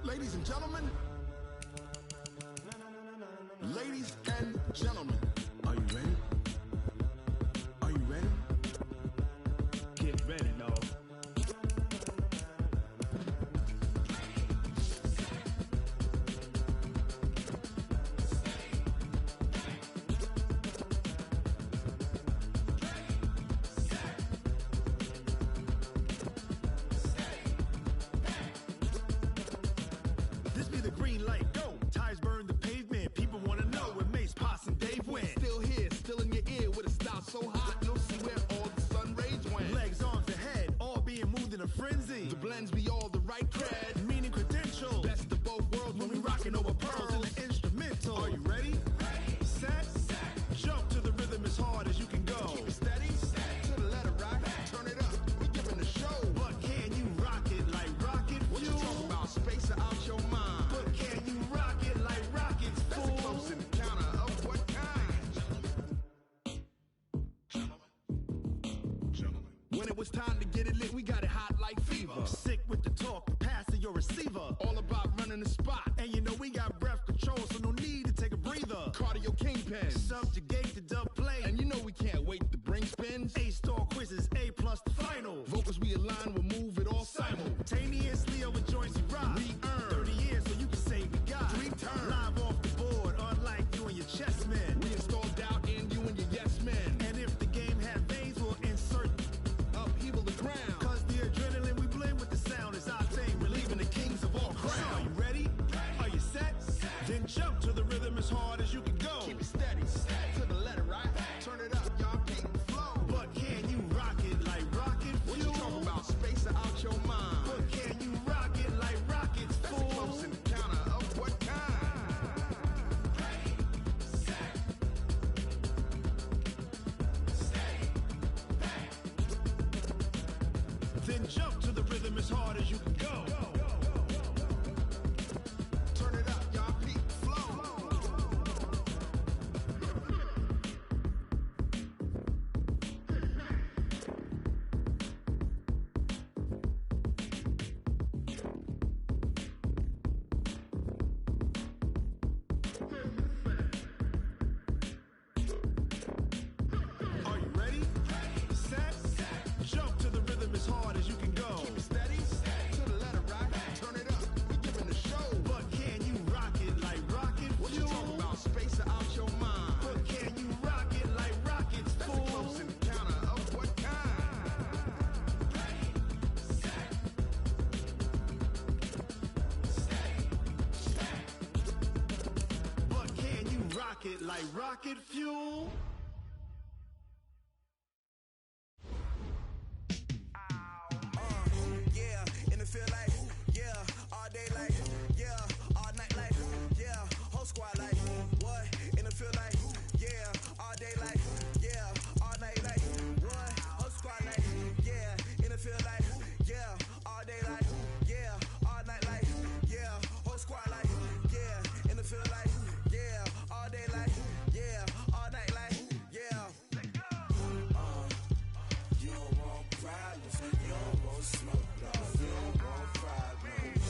Ladies and gentlemen. Ladies and gentlemen. Are you ready? Are you ready? Get ready, y'all. This be the green light, go. Tires burn the pavement. People want to know where Mace, Potts, and Dave went. Still here, still in your ear with a style so hot. You'll see where all the sun rays went. Legs, arms, and head, all being moved in a frenzy. The blends be all the right cred. Meaning credentials. Best of both worlds when we rockin' over pearls in the instrumental. Are you ready? Set. Jump to the rhythm as hard as you can go. Keep it steady. To the letter, right? Turn it up. We giving the show. But can you rock it like rocket fuel? What you talking about? Space or out your mind? But can you rock it like rockets, fool? That's a close encounter of what kind? Gentlemen. When it was time to get it lit, we got it hot like fever. Sick with the talk, pass to your receiver. All about running the spot. And you know we got breath control, so no need to take a breather. Cardio kingpin. Subjugate the dub play. And you know we can't wait to bring spins. A-star quizzes, A+ the final. Vocals we align, we'll move it all simultaneously over joints we rock. We earn 30 years, so you can say we got 3 turns. Live off the board, unlike you and your chess men. We install doubt in you and your yes men. And if the game had veins, we'll insert upheaval the ground. Cause the adrenaline we blend with the sound is our thing, relieving the kings of all crowns. So are you ready? Are you set? Then jump to the rhythm as hard as you can go. Keep it steady, to the letter, right? Turn it up, y'all keep the flow. But can you rock it like rocket fuel? What you talking about? Space or out your mind? But can you rock it like rockets, fool? That's a close encounter of what kind? Then jump to the rhythm as hard as you can go. Turn it up, y'all peak flow. Are you ready? Set. Jump to the rhythm as hard as you can go. Keep it steady. To the letter, right? Turn it up. We giving the show. But can you rock it like rocket fuel? What you talking about? Space or out your mind? But can you rock it like rockets, fool? That's a close encounter of what kind? But can you rock it like rocket fuel? Yeah, and it feel like, yeah, all day like, yeah, all night like, yeah, whole squad like, what? And it feel like, yeah, all day like, yeah, all night like, what? Whole squad like, yeah, and it feel like, yeah, all day like, yeah, all night like, yeah, whole squad like, yeah, and it feel like, yeah, all day like, yeah, all night like, yeah. You don't want problems, you don't want smoke, dog. You don't want problems.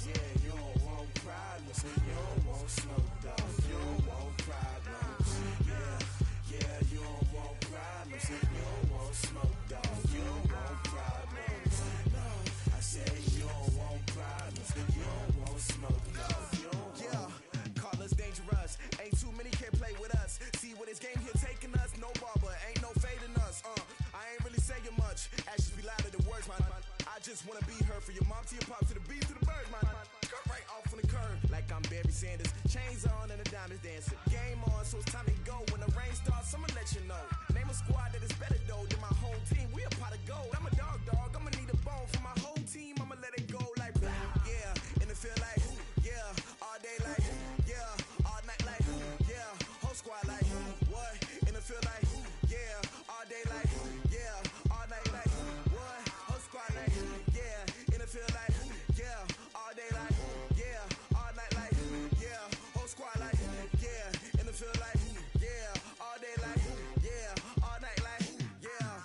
Yeah, you don't want problems, you don't want smoke, dog. You don't want problems. Yeah, you don't want problems, you don't want smoke, dog. You don't want problems. No, I said you don't want problems, you don't want smoke, dog. You don't want. Call us dangerous. Ain't too many can play with us. See where this game here taking us. No barber, ain't no fading us. I ain't really saying much. Actions be louder than words, man. I just wanna be heard for your mom to your pop to the beat to the birds, man. Cut right off on the curve like I'm Barry Sanders. Chains on and the diamonds dancing. Game on, so it's time to go. When the rain starts, I'ma let you know. Name a squad that is better though than my whole team. We a pot of gold. I'm a dog. I'ma need a bone for my whole team. I'ma let it go like blah. Yeah, and it feel like, yeah, all day like, yeah, all night like, yeah, whole squad like, what? And it feel like, yeah, all day like, yeah, all night like, what? Whole squad like, yeah, and it feel like, yeah, all day like, yeah, all night like, yeah, whole squad like, yeah, and it feel like, yeah, all day like, yeah, all night like, yeah.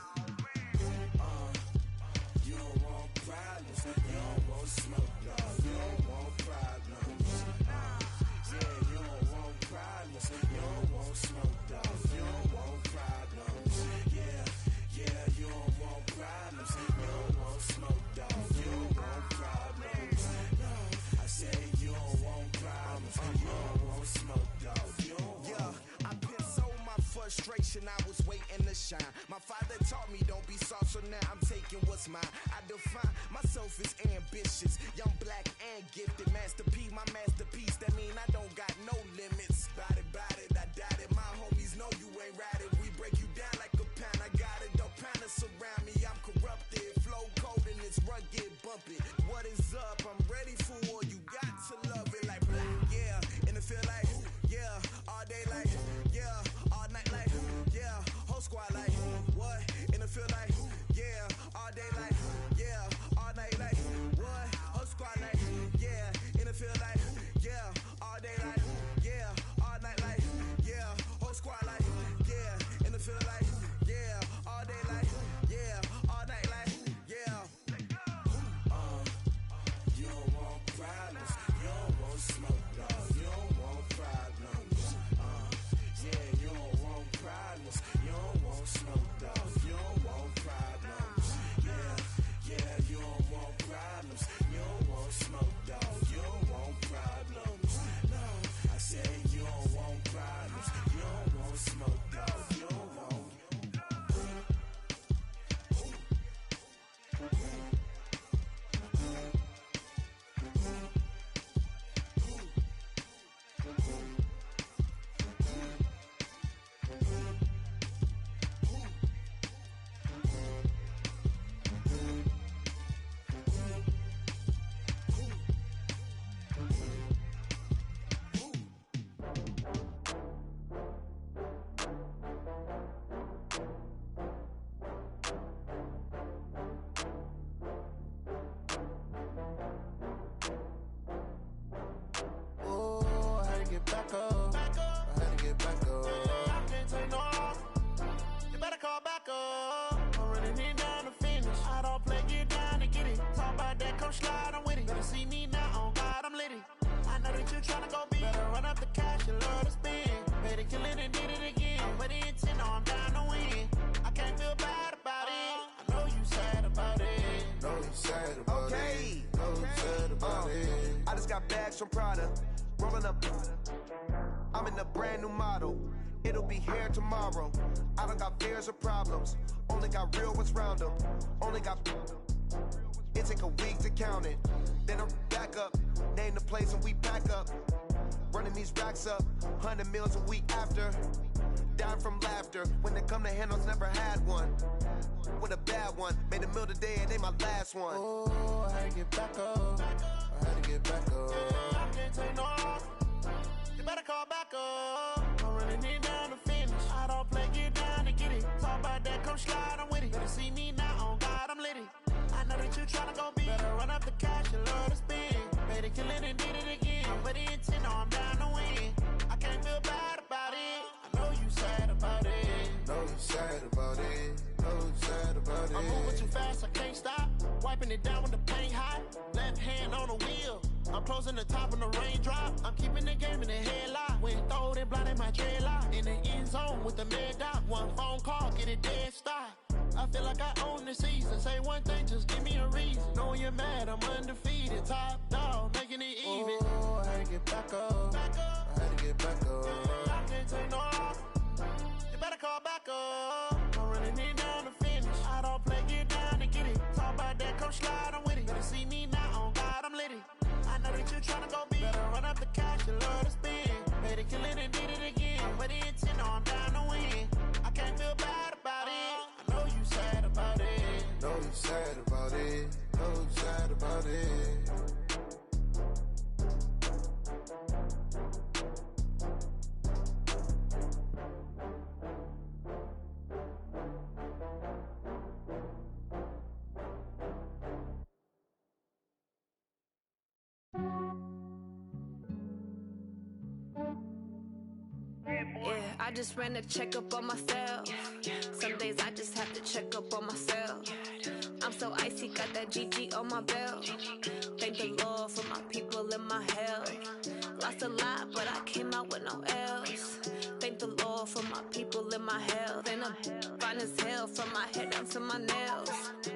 shine. My father taught me don't be soft, so now I'm taking what's mine. I define myself as ambitious, young, black, and gifted. Master P, my masterpiece. That mean I don't got no limits. Bout it, I doubt it. My homies know you ain't ride it. We break you down like a pound. I got it, don't pound to surround me. I'm corrupted, flow cold and it's rugged, bumpy. What is up? I'm ready for war. You got to love it like black, yeah. And it feel like, yeah. All day like, yeah. All night like, yeah. Whole squad like, what? And it feel like, yeah. All day like, yeah. All night like, what? Whole squad like, yeah. And it feel like, yeah. All day like, yeah. All night like, yeah. Whole squad like, yeah. And it feel like, yeah. All day like, yeah. All night like, yeah. You don't want problems. You don't want smoke, dog. You don't want problems. Yeah, you don't want problems. You don't want smoke, dog. You don't want problems. Yeah, you don't want problems. You don't want smoke, dog. You don't want problems. No, I said you don't want problems. You don't want smoke, dog. You don't want. Back up. I had to get back up. I can't take no loss. You better call back up. I'm running it down to finish. I don't play, get down to get it. Talk about that, come slide, I'm with it. Better see me now, on God, I'm litty. I know that you tryna go big. Better run up the cash, you love to spend. Better kill it and did it again. But the intent, no, I'm down to win. I can't feel bad about it. I know you sad about it. Know you sad about it. Know you sad about it. I just got bags from Prada. Rolling up, I'm in a brand new model. It'll be here tomorrow. I don't got fears or problems. Only got real ones round them. Only got. It take a week to count it. Then I'm back up. Name the place and we back up. Running these racks up. 100 meals a week after. Dying from laughter. When they come to handles, never had one. With a bad one. Made a meal today and they my last one. Oh, I had to get back up. I had to get back up. I can't take no loss. You better call back up. I'm running it down to finish. I don't play, get down to get it. Talk about that, come slide, I'm with it. Better see me now, on God, I'm litty. I know that you tryna go big. Better run up the cash, you love to spend. Better kill it and did it again. But the intent, no, I'm down to win. I can't feel bad about it. I know you sad about it. Know you sad about it. Know you sad about it. I'm moving too fast, I can't stop. Wiping it down with the paint hot. Left hand on the wheel. I'm closing the top on the raindrop. I'm keeping the game in the headlock. When throwed and blinded my dreadlock. In the end zone with the mad dot. One phone call, get it dead stop. I feel like I own the season. Say one thing, just give me a reason. Knowing you're mad, I'm undefeated. Top dog, making it even. Oh, I had to get back up. I had to get back up. I can't take no loss. You better call back up. I'm running it down to finish. I don't play, get down to get it. Talk about that, come slide, I'm with it. Better see me now, on God, I'm litty. I know that you tryna go big. Better run up the cash, you love to spend. Better kill it and did it again. But the intent, no, I'm down to win. I can't feel bad about it. I know you sad about it. Know you sad about it. Know you sad about it. Yeah, I just ran a checkup on myself. Some days I just have to check up on myself. I'm so icy, got that GG on my belt. Thank the Lord for my people and my health. Lost a lot, but I came out with no L's. Thank the Lord for my people and my health. And I'm fine as hell from my head down to my nails.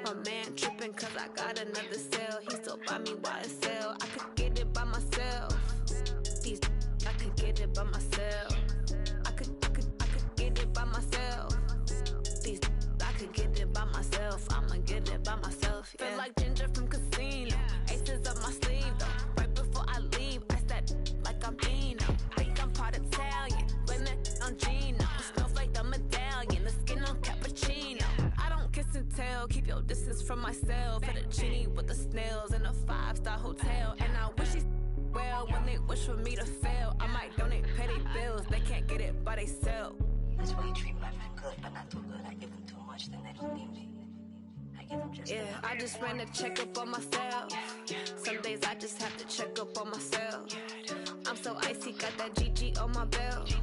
My man tripping cause I got another cell. He still buy me YSL. I could get it by myself. These I could get it by myself. I could get it by myself. myself, yeah. Feel like Ginger from Casino. Aces up my sleeve, though. Right before I leave, I said like I'm Dino. Think I'm part Italian, blame it on Gino. Snowflake the medallion, the skin on cappuccino. I don't kiss and tell, keep your distance from myself. Fettuccine with the snails in a 5-star hotel. And I wish he's well when they wish for me to fail. I might donate petty bills, they can't get it by themselves. That's why you treat my friend good, but not too good. I give them too much, then they don't need me. I give them just enough. I just ran a checkup on myself. Some days I just have to check up on myself. I'm so icy, got that GG on my belt.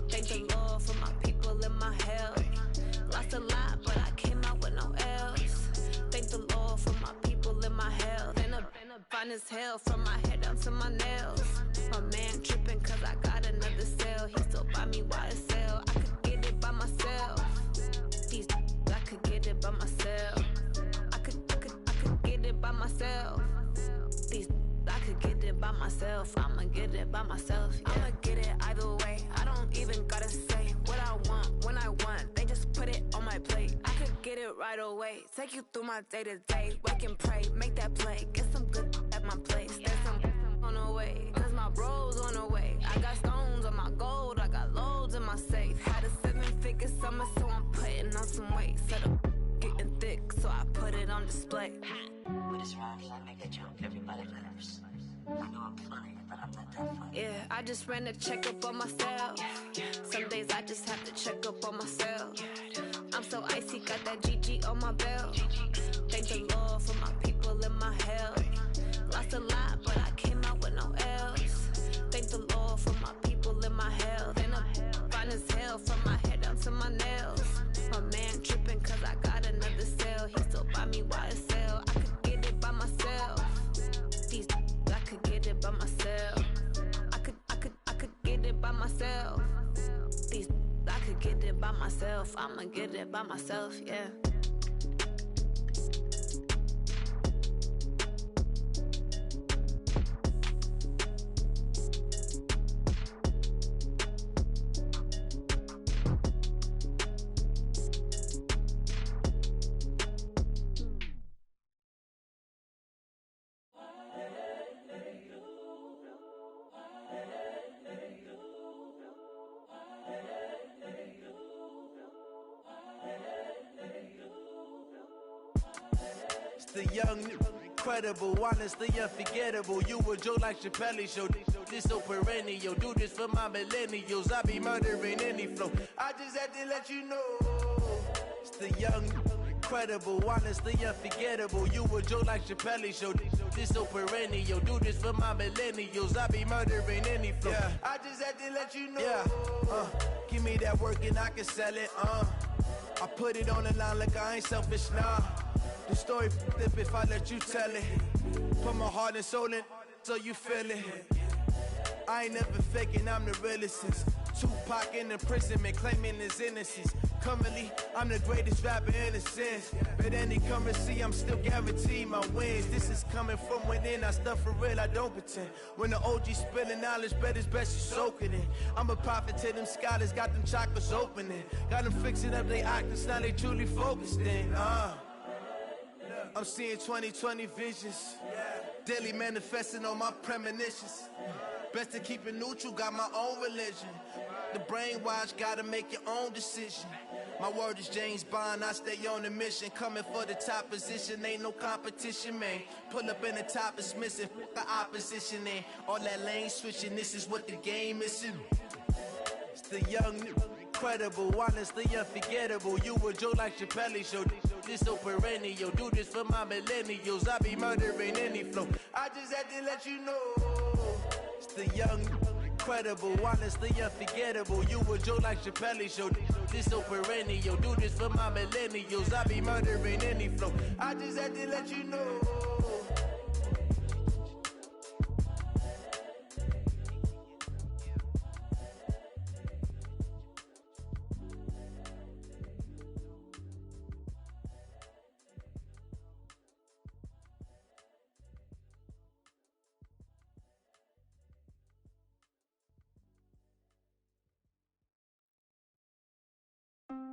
Thank the Lord for my people in my health. Lost a lot, but I came out with no else. Thank the Lord for my people in my health. Been a fine as hell from my head down to my nails. My man tripping cause I got another cell. He still buy me YSL. I could get it by myself. These I could get it by myself. I could get it by myself. These I could get it by myself. I'ma get it by myself. Yeah. I'ma get it either way. I don't even gotta say what I want when I want. They just put it on my plate. I could get it right away. Take you through my day to day. Wake and pray, make that play. Get some good at my place. There's some on the way, cause my bros on the way. I got stones on my gold. I got loads in my safe. Had a 7-figure summer, so I'm putting on some weight. Set up getting thick, so I put it on display. With this rhyme, I make a joke, everybody laughs. I know I'm funny, but I'm not that funny. Yeah, I just ran a checkup on myself. Some days I just have to check up on myself. I'm so icy, got that GG on my belt. Thank the Lord for my people in my health. Lost a lot, but I came out with no else. Thank the Lord for my people in my health. And I'm fine as hell from my head down to my nails. My man tripping cause I got another cell. He still buy me YSL. I could get it by myself. These I could get it by myself. I could get it by myself. These I could get it by myself. I'ma get it by myself, yeah. The young, incredible, honestly unforgettable. You a joke like Chappelle show. This so perennial. Do this for my millennials. I be murdering any flow. I just had to let you know. It's the young, incredible, honestly unforgettable. You a joke like Chappelle show. This so perennial. Do this for my millennials. I be murdering any flow. Yeah. I just had to let you know. Yeah. Give me that work and I can sell it. I put it on the line like I ain't selfish, nah. The story flip if I let you tell it. Put my heart and soul in so you feel it. I ain't never faking, I'm the realest since Tupac in imprisonment, claiming his innocence. Currently, I'm the greatest rapper in a sense. But any currency, I'm still guaranteed my wins. This is coming from within, I stuff for real, I don't pretend. When the OG spilling knowledge, bet it's best you soak it in. I'm a prophet to them scholars, got them chakras opening. Got them fixing up their octaves, now they truly focused in. I'm seeing 2020 visions. Daily manifesting on my premonitions. Best to keep it neutral, got my own religion. The brainwash, gotta make your own decision. My word is James Bond, I stay on a mission. Coming for the top position, ain't no competition, man. Pull up in the top is missing, the opposition ain't. All that lane switching, this is what the game is. It's the young, incredible, honestly unforgettable. You a joke like Chappelle show. This so perennial. Do this for my millennials. I be murdering any flow. I just had to let you know. It's the young, incredible, honestly unforgettable. You a joke like Chappelle show. This so perennial. Do this for my millennials. I be murdering any flow. I just had to let you know.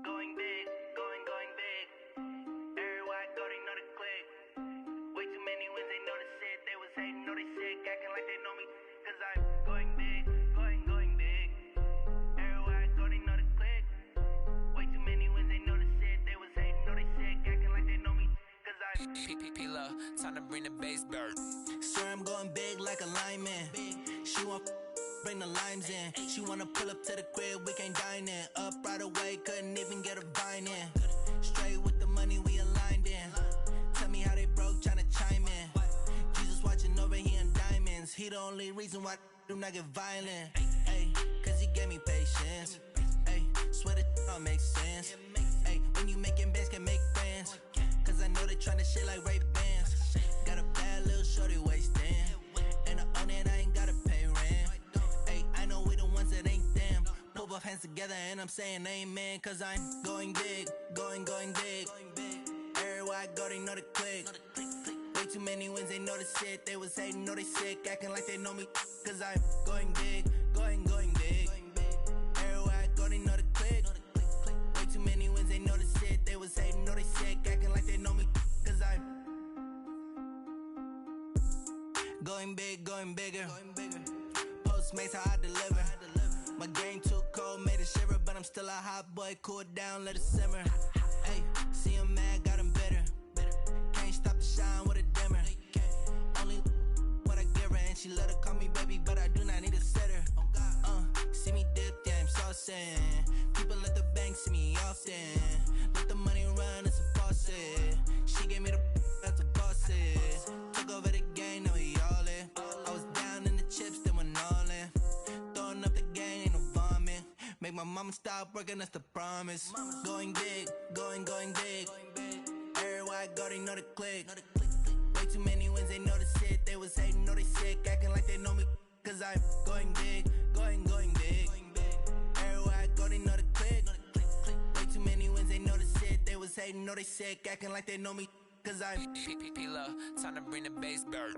Going big, going big. Everywhere I go, they know the click. Time to bring the bass bird. Swear I'm going big like a lineman. She want bring the limes in. She wanna pull up to the crib, we can't dine in. Up right away, couldn't even get a vine in. Straight with the money, we aligned in. Tell me how they broke, tryna chime in. Jesus watching over here in diamonds. He the only reason why I do not get violent. Ay, cause he gave me patience. Ay, swear that all makes sense. Ay, when you making bands, can make friends. Cause I know they tryna shit like Ray-Bans. Got a bad little shorty wasting. And I own it, I ain't gotta pay rent. Ay, I know we the ones that ain't them. Pull both hands together and I'm saying amen. Cause I'm going big, going big. Everywhere I go, they know the click. Way too many wins, they know the shit. They was hating, know they sick, acting like they know me. Cause I'm going big, going big. Everywhere I go, they know the click. Way too many wins, they know the shit. They was hating, know they sick, acting like they know me. Cause I'm going big, going bigger. Postmates, how I deliver. My game too cold, made it shiver. But I'm still a hot boy, cool it down, let it simmer. Hey, see him mad, got him bitter. Can't stop the shine with a dimmer. Only what I give her, and she let her call me baby, but I do not need a sitter. See me dip, yeah, I'm saucing. People at the bank see me often. Let the money run, it's a faucet. She gave me the that's a bossy. Took over the game, now we all in. I was down in the chips, then went all in. Throwing up the gang, ain't no vomit. Make my mama stop working, that's the promise. Going big, going big. Everywhere I go, they know the click. Way too many wins, they know the shit. They was hating, know they sick, acting like they know me. Cause I'm going big, going big. Everywhere I go, they know the click. Way too many wins, they know the shit. They was hating, know they sick, acting like they know me. Cause I'm time to bring the bass bird.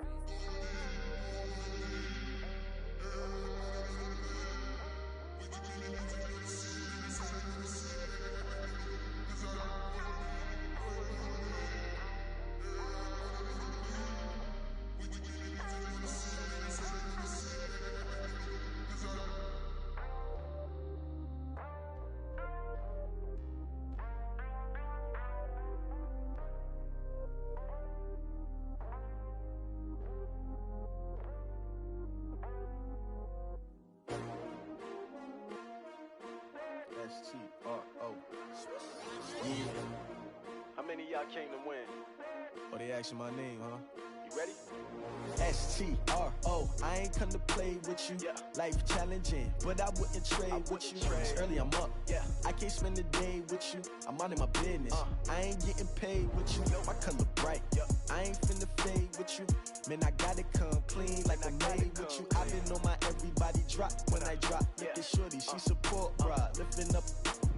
S-T-R-O. Yeah. How many of y'all came to win? Oh, they asking my name, huh? You ready? S-T-R-O. I ain't come to play with you. Yeah. Life challenging, but I wouldn't trade with you. It's early, I'm up. Yeah. I can't spend the day with you. I'm out of my business. I ain't getting paid with you. My color bright. I ain't finna fade with you. Man, I gotta come clean like I made with you. I've been on my everybody drop when I drop. Look at shorty, she support bra. Lifting up,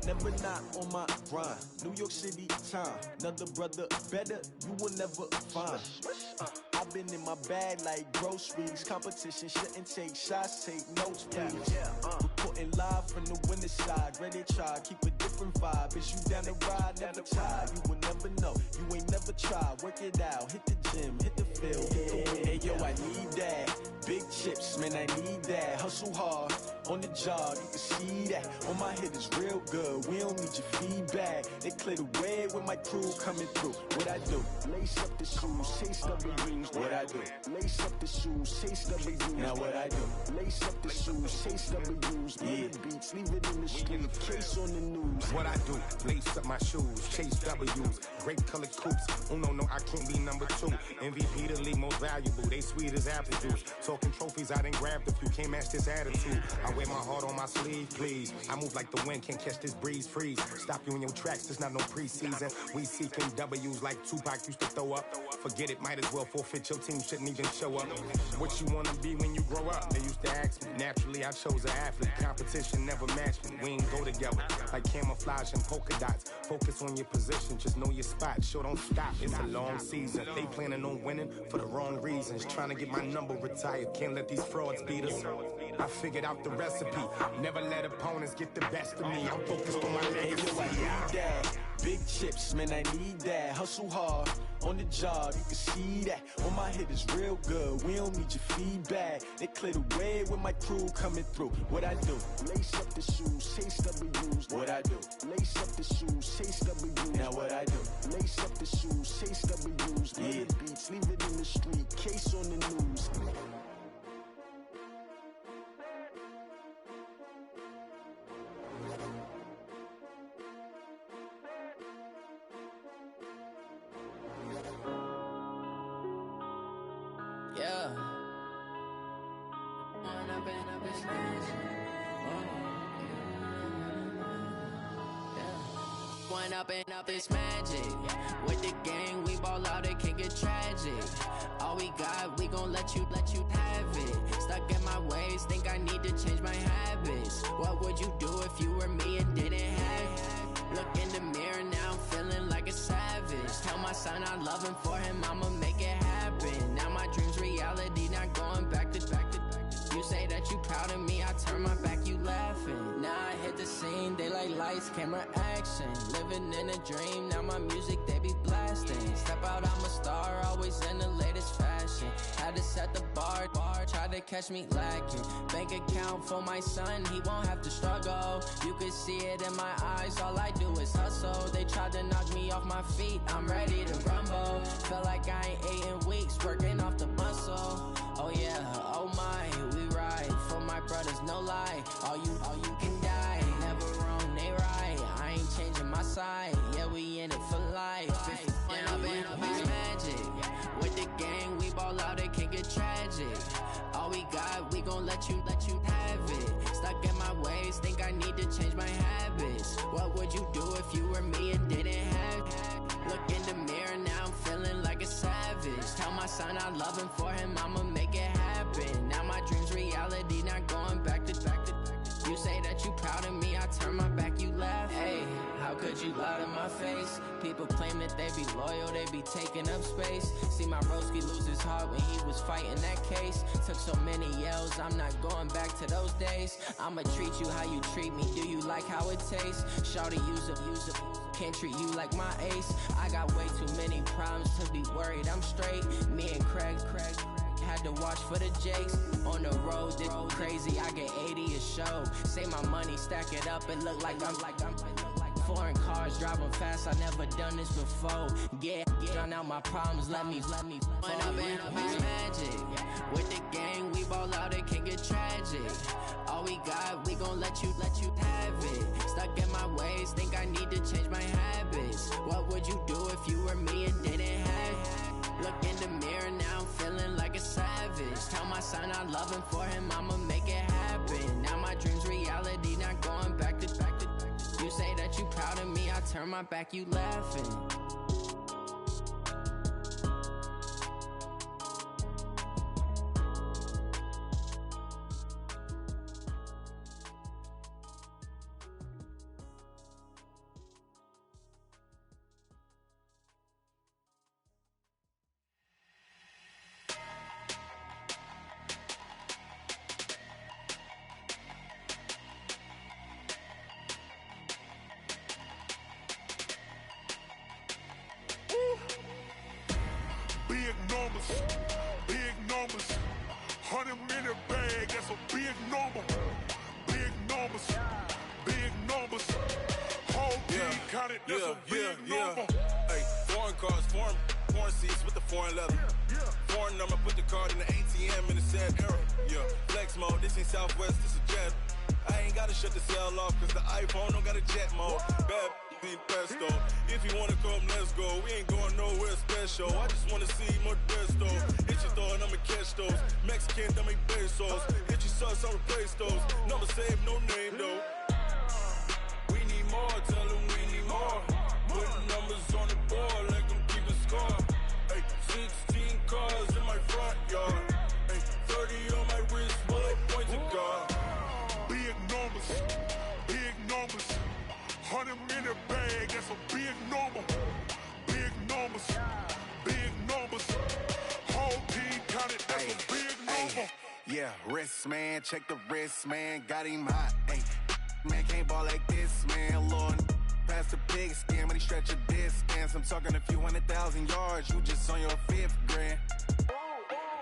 never not on my grind. New York City time, another brother better, you will never find. I've been in my bag like groceries. Competition shouldn't take shots, take notes, please. Reporting live from the winter side. Ready to try, keep a different vibe. Is you down the ride, never tired. You will never know, you ain't never tried. Work it out, hit the gym, hit the field, hit the win. Hey yo, I need that. Big chips, man, I need that. Hustle hard, on the job, you can see that. On my head is real good, we don't need your feedback. They clear the way with my crew coming through. What I do? Lace up the shoes, chase W's. What I do? Lace up the shoes, chase W's. Now what I do? Lace up the shoes, chase W's. Yeah, beats, leave it in the street, case on the news. What I do? Lace up my shoes, chase W's. Grape colored coops. Oh no, I can't be number 2. MVP the league most valuable. They sweet as apple juice. Talking trophies, I done grabbed a few. Can't match this attitude. I wear my heart on my sleeve, please. I move like the wind, can't catch this breeze. Freeze. Stop you in your tracks. There's not no preseason. We seeking W's like Tupac used to throw up. Forget it, might as well forfeit. Your team shouldn't even show up. What you wanna be when you grow up? They used to ask me. Naturally, I chose an athlete. Competition never matched me. We ain't go together like camouflage and polka dots. Focus on your position, just know your spot. Sure, don't stop. It's a long season. They planning on winning for the wrong reasons. Trying to get my number retired. Can't let these frauds beat us. I figured out the recipe. Never let opponents get the best of me. I'm focused on my legacy. I need that. Big chips, man, I need that. Hustle hard, on the job, you can see that. On my head is real good, we don't need your feedback. They clear the way with my crew coming through. What I do? Lace up the shoes, chase W's. What I do? Lace up the shoes, chase W's. Now what I do? Lace up the shoes, chase W's. on the news. Yeah. One up and up is magic. With the gang, we ball out, it can get tragic. All we got, we gon' let you have it. Stuck in my ways, think I need to change my habits. What would you do if you were me and didn't have it? Look in the mirror, now I'm feeling like a savage. Tell my son I love him, for him I'ma make it happen. Now my dream's reality, not going back to. You say that you proud of me, I turn my back, you laughing. Now I hit the scene, they like lights, camera, action. Living in a dream, now my music, they be blasting. Step out, I'm a star, always in the latest fashion. Had to set the bar, try to catch me lacking. Bank account for my son, he won't have to struggle. You can see it in my eyes, all I do is hustle. They tried to knock me off my feet, I'm ready to rumble. Feel like I ain't ate in weeks, working off the muscle. Oh yeah, oh my, we ride for my brothers, no lie. All you can die, never wrong, they right. I ain't changing my side, yeah, we in it for life. And I've been magic. With the gang, we ball out, it can get tragic. All we got, we gon' let you have it. Stuck in my ways, think I need to change my habits. What would you do if you were me and didn't have it? Look in the mirror, now I'm feeling like a savage. Tell my son I love him, for him I'ma make it happen. Now my dream's reality, not going back to. You say that you proud of me, I turn my back, you laugh. Hey, how could you lie to my face? People claim that they be loyal, they be taking up space. See my broski lose his heart when he was fighting that case. Took so many yells, I'm not going back to those days. I'ma treat you how you treat me, do you like how it tastes? Shawty, use it, can't treat you like my ace. I got way too many problems to be worried, I'm straight. Me and Craig had to watch for the Jakes. On the road, this crazy, I get 80 a show. Say my money, stack it up, it look like I'm foreign cars, driving fast, I never done this before. Yeah, drown out my problems, let me One up and up is magic. With the gang, we ball out, it can get tragic. All we got, we gon' let you have it. Stuck in my ways, think I need to change my habits. What would you do if you were me and didn't have it? Look in the mirror, now I'm feeling like a savage. Tell my son I love him, for him I'ma make it happen. Now my dream's reality, not going back to. You say that you proud of me, I turn my back, you laughing. Big numbers, 100-minute bag, that's a big number. Big numbers, whole team counted, that's a big number. Hey, foreign cars, foreign seats with the foreign leather. Foreign number, put the card in the ATM in the sad era. Yeah, flex mode, this ain't Southwest, this a jet. I ain't gotta shut the cell off, cause the iPhone don't got a jet mode. Bad need pesto. If you wanna come, let's go. We ain't going nowhere special. I just wanna see more Modesto. Hit your throw and I'ma catch those. Mexican, I make pesos. Hit your sauce, I'll replace those. Number save, no name though. We need more, tell them we need more. Putting numbers on the board, let them keep a score. Hey, 16 cars in my front yard. Hey, 30 on my wrist, bullet points of God. Big numbers, 100-minute bag, that's a big number. Big numbers, whole team counted, that's a big number. Yeah, wrist man, check the wrist man, got him hot. Ay, man can't ball like this, man. Lord, past the pig skin, when he stretch a distance. I'm talking a few 100,000 yards, you just on your 5th grand.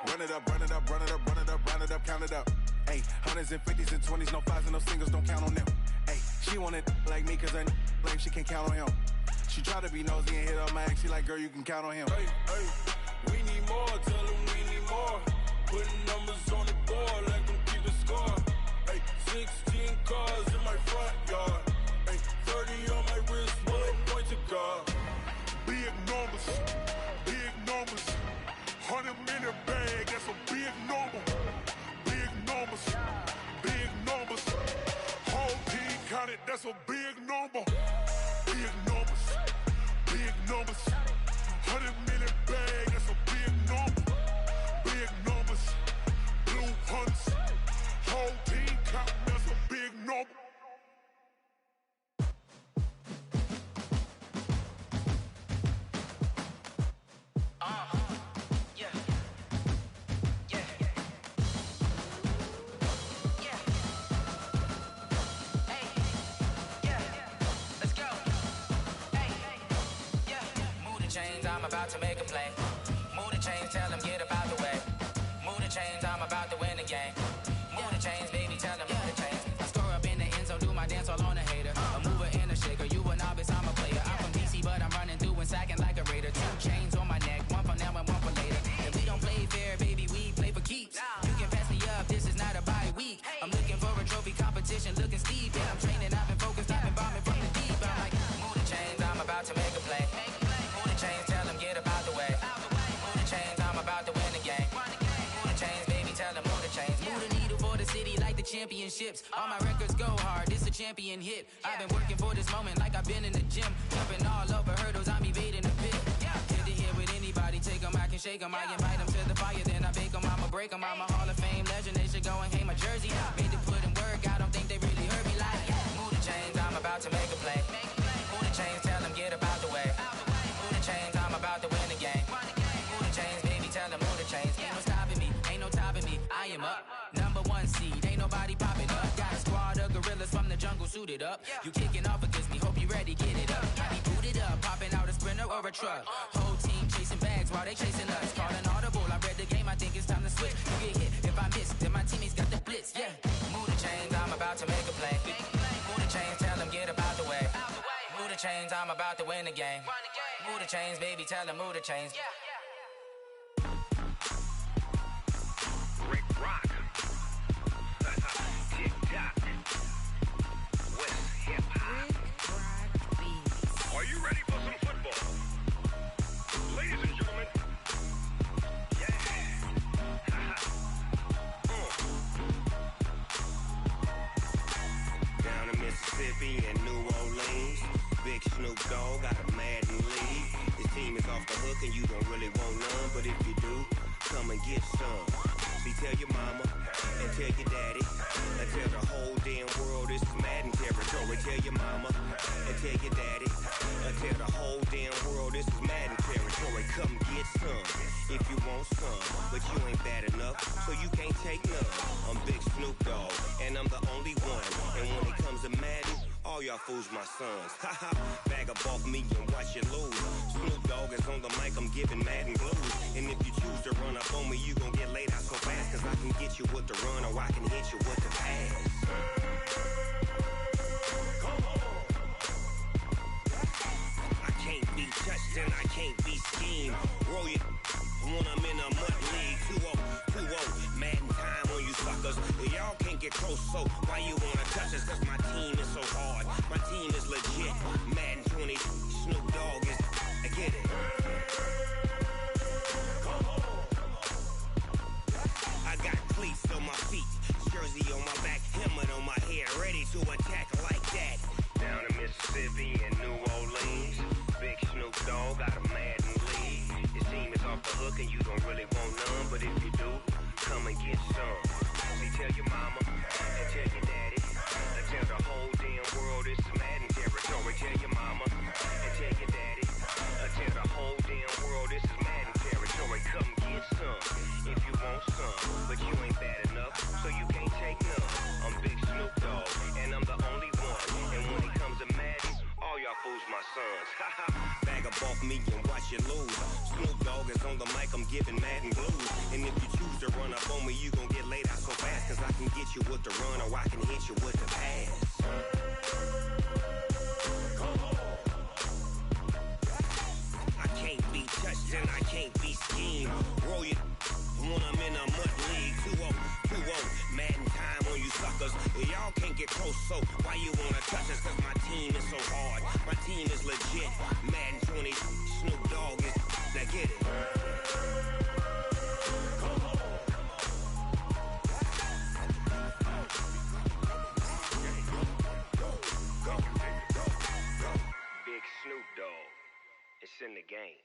Run it up, run it up, run it up, run it up, run it up, count it up. Ay, 100s and 50s and 20s, no 5s and no singles, don't count on them. Ay, she want it like me, cause her lame, she can't count on him. She try to be nosy and hit up my ex, she like, girl, you can count on him. Hey, we need more. Tell them we need more. Putting numbers on the board, let them keep the score. Ay, 16 cars in my front yard. Ay, 30 on my wrist, bullet point to God. Big numbers, big numbers. 100-minute bag, that's a big number. Big numbers, big numbers. Whole team counted, that's a big number. Big numbers, big numbers. 100-minute bag, that's a big number. Big numbers, blue hunts. Whole team counting, that's a big number. I'm about to make a play. Move the chains, tell them get up out the way. Move the chains, I'm about to win the game. Move the chains, baby, tell them move the chains. I score up in the end zone, do my dance all on a hater. A mover and a shaker, you a novice, I'm a player. I'm from DC, but I'm running through and sacking like a raider. 2 chains on my neck, one for now and one for later. If we don't play fair, baby, we play for keeps. You can pass me up, this is not a bye week. I'm looking for a trophy competition, looking steep. Yeah, I'm training, I've been focused, I've been bombing from the deep. I'm like, move the chains, I'm about to make a play. Move the chains, tell them get up out the way. Move the chains, I'm about to win the game. Move the chains, baby, tell them move the chains. Move the needle for the city like the championships. All my records go hard, this a champion hit. I've been working for this moment like I've been in the gym. Jumping all over hurdles, I'm evading the pit. Hit to hit with anybody, take them, I can shake them. I invite them to the fire, then I bake them, I'ma break them. I'm a Hall of Fame legend, they should go and hang my jersey. Made to put in work, I don't think they really heard me like. Move the chains, I'm about to make a play. Move the chains, tell them get up out the way. Move the chains, I'm about to win the game. Move the chains, baby, tell them move the chains. Ain't no stopping me, ain't no topping me. I am up, #1 seed, ain't nobody popping up. Got a squad of gorillas from the jungle suited up. You kicking off against me, hope you ready, get it up. I be booted up, popping out a sprinter or a truck. Whole team chasing bags while they chasing us. Calling audible, I read the game, I think it's time to switch. You get hit, if I miss, then my teammates got the blitz, yeah. Move the chains, I'm about to make a play. Move the chains, tell them get up out the way. Move the chains, I'm about to win the game. Move the chains, baby, tell them move the chains. Rick Rock. TikTok. West Hip Hop. Are you ready for some football? Ladies and gentlemen. Yeah. Down in Mississippi and New Orleans, Big Snoop Dogg got a Madden league. His team is off the hook and you don't really want none, but if you do, come and get some. See, tell your mama and tell your daddy and tell the whole damn world this is Madden territory. Tell your mama and tell your daddy and tell the whole damn world this is Madden territory. Come get some if you want some, but you ain't bad enough, so you can't take none. I'm Big Snoop Dogg and I'm the only one. And when it comes to Madden, all y'all fools my sons. Haha, bag up off me and watch you lose. Snoop Dogg is on the mic, I'm giving Madden blues. And if you choose to run up on me, you gon' get laid out so fast. Cause I can get you with the run or I can hit you with the pass. I can't be touched and I can't be schemed. Roll you when I'm in a mud league. 2-0, Madden time on you suckers. Y'all can't get close, so why you wanna touch us? Cause my team is so hard. My team is legit. Madden 20, Snoop Dogg is. I get it. I got cleats on my feet, jersey on my back, helmet on my head, ready to attack like that. Down in Mississippi and New Orleans, Big Snoop Dogg got a Madden league. His team is off the hook and you don't really want none, but if you do, come and get some. See, tell your mama and tell your daddy and tell the whole damn world this is Madden territory. Tell your mama and tell your daddy and tell the whole damn world this is Madden territory. Come get some if you want some, but you ain't bad enough, so you can't take none. I'm Big Snoop Dogg and I'm the only one. And when it comes to Madden, all y'all fools my sons. Bag up off me and watch you lose. Snoop Dogg is on the mic, I'm giving Madden blues. And if you choose to run up on me, you gon' get laid out so fast. Cause I can get you with the run or I can hit you with the pass. I can't be touched and I can't be schemed. in the game.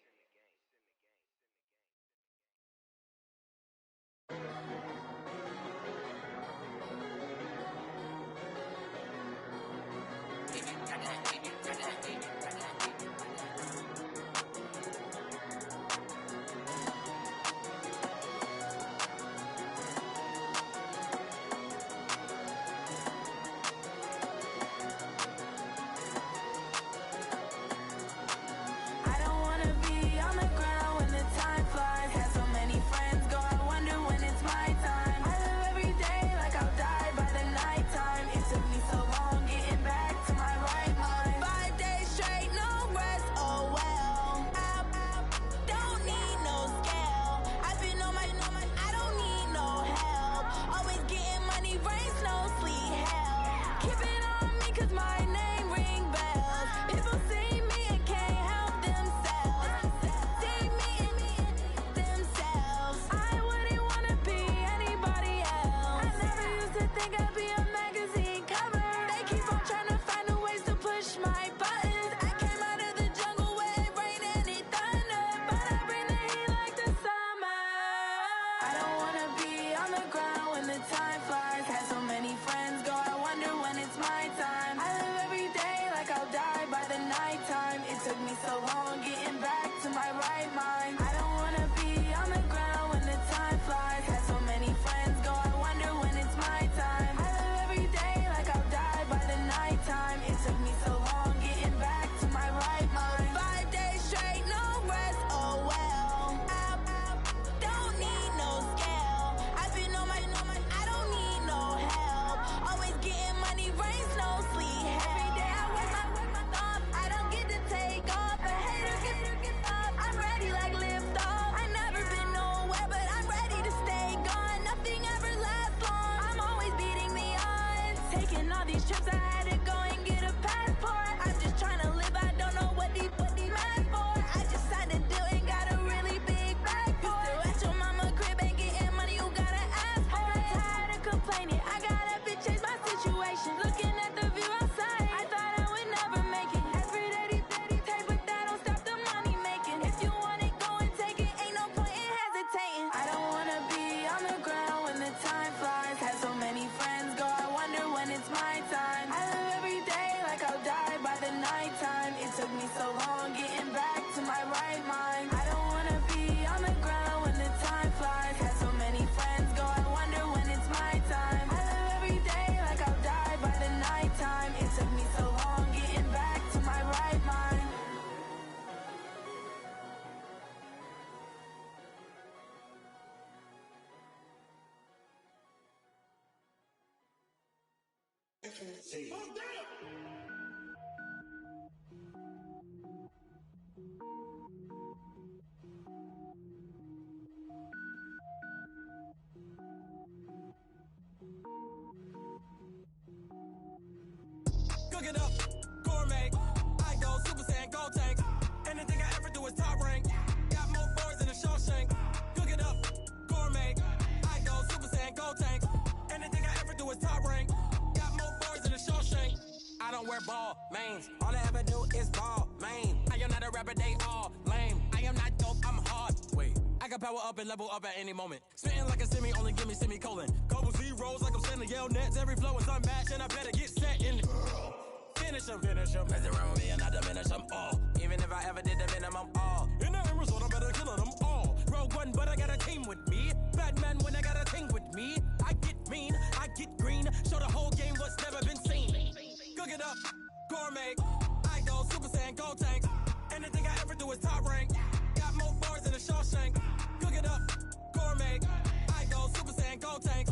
Cook it up, gourmet. I go Super Saiyan, gold tank. Anything I ever do is top rank. Got more boards than a Shawshank. Cook it up, gourmet. I go Super Saiyan, gold tank. Anything I ever do is top rank. Got more boards than a Shawshank. I don't wear ball mains. All I ever do is ball main. I am not a rapper, they all lame. I am not dope, I'm hard. Wait, I can power up and level up at any moment. Spitting like a semi, only give me semicolon. Couple zeros like I'm sending yell nets. Every flow is unmatched and I better get set in. Finish them. Mess around with me and I diminish them all. Even if I ever did the minimum all. In the end result, I better kill them all. Rogue One, but I got a team with me. Batman when I got a thing with me. I get mean, I get green. Show the whole game what's never been seen. Cook it up, gourmet. I go Super Saiyan, gold tank. Anything I ever do is top rank. Got more bars than a Shawshank. Cook it up, gourmet. I go Super Saiyan, gold tank.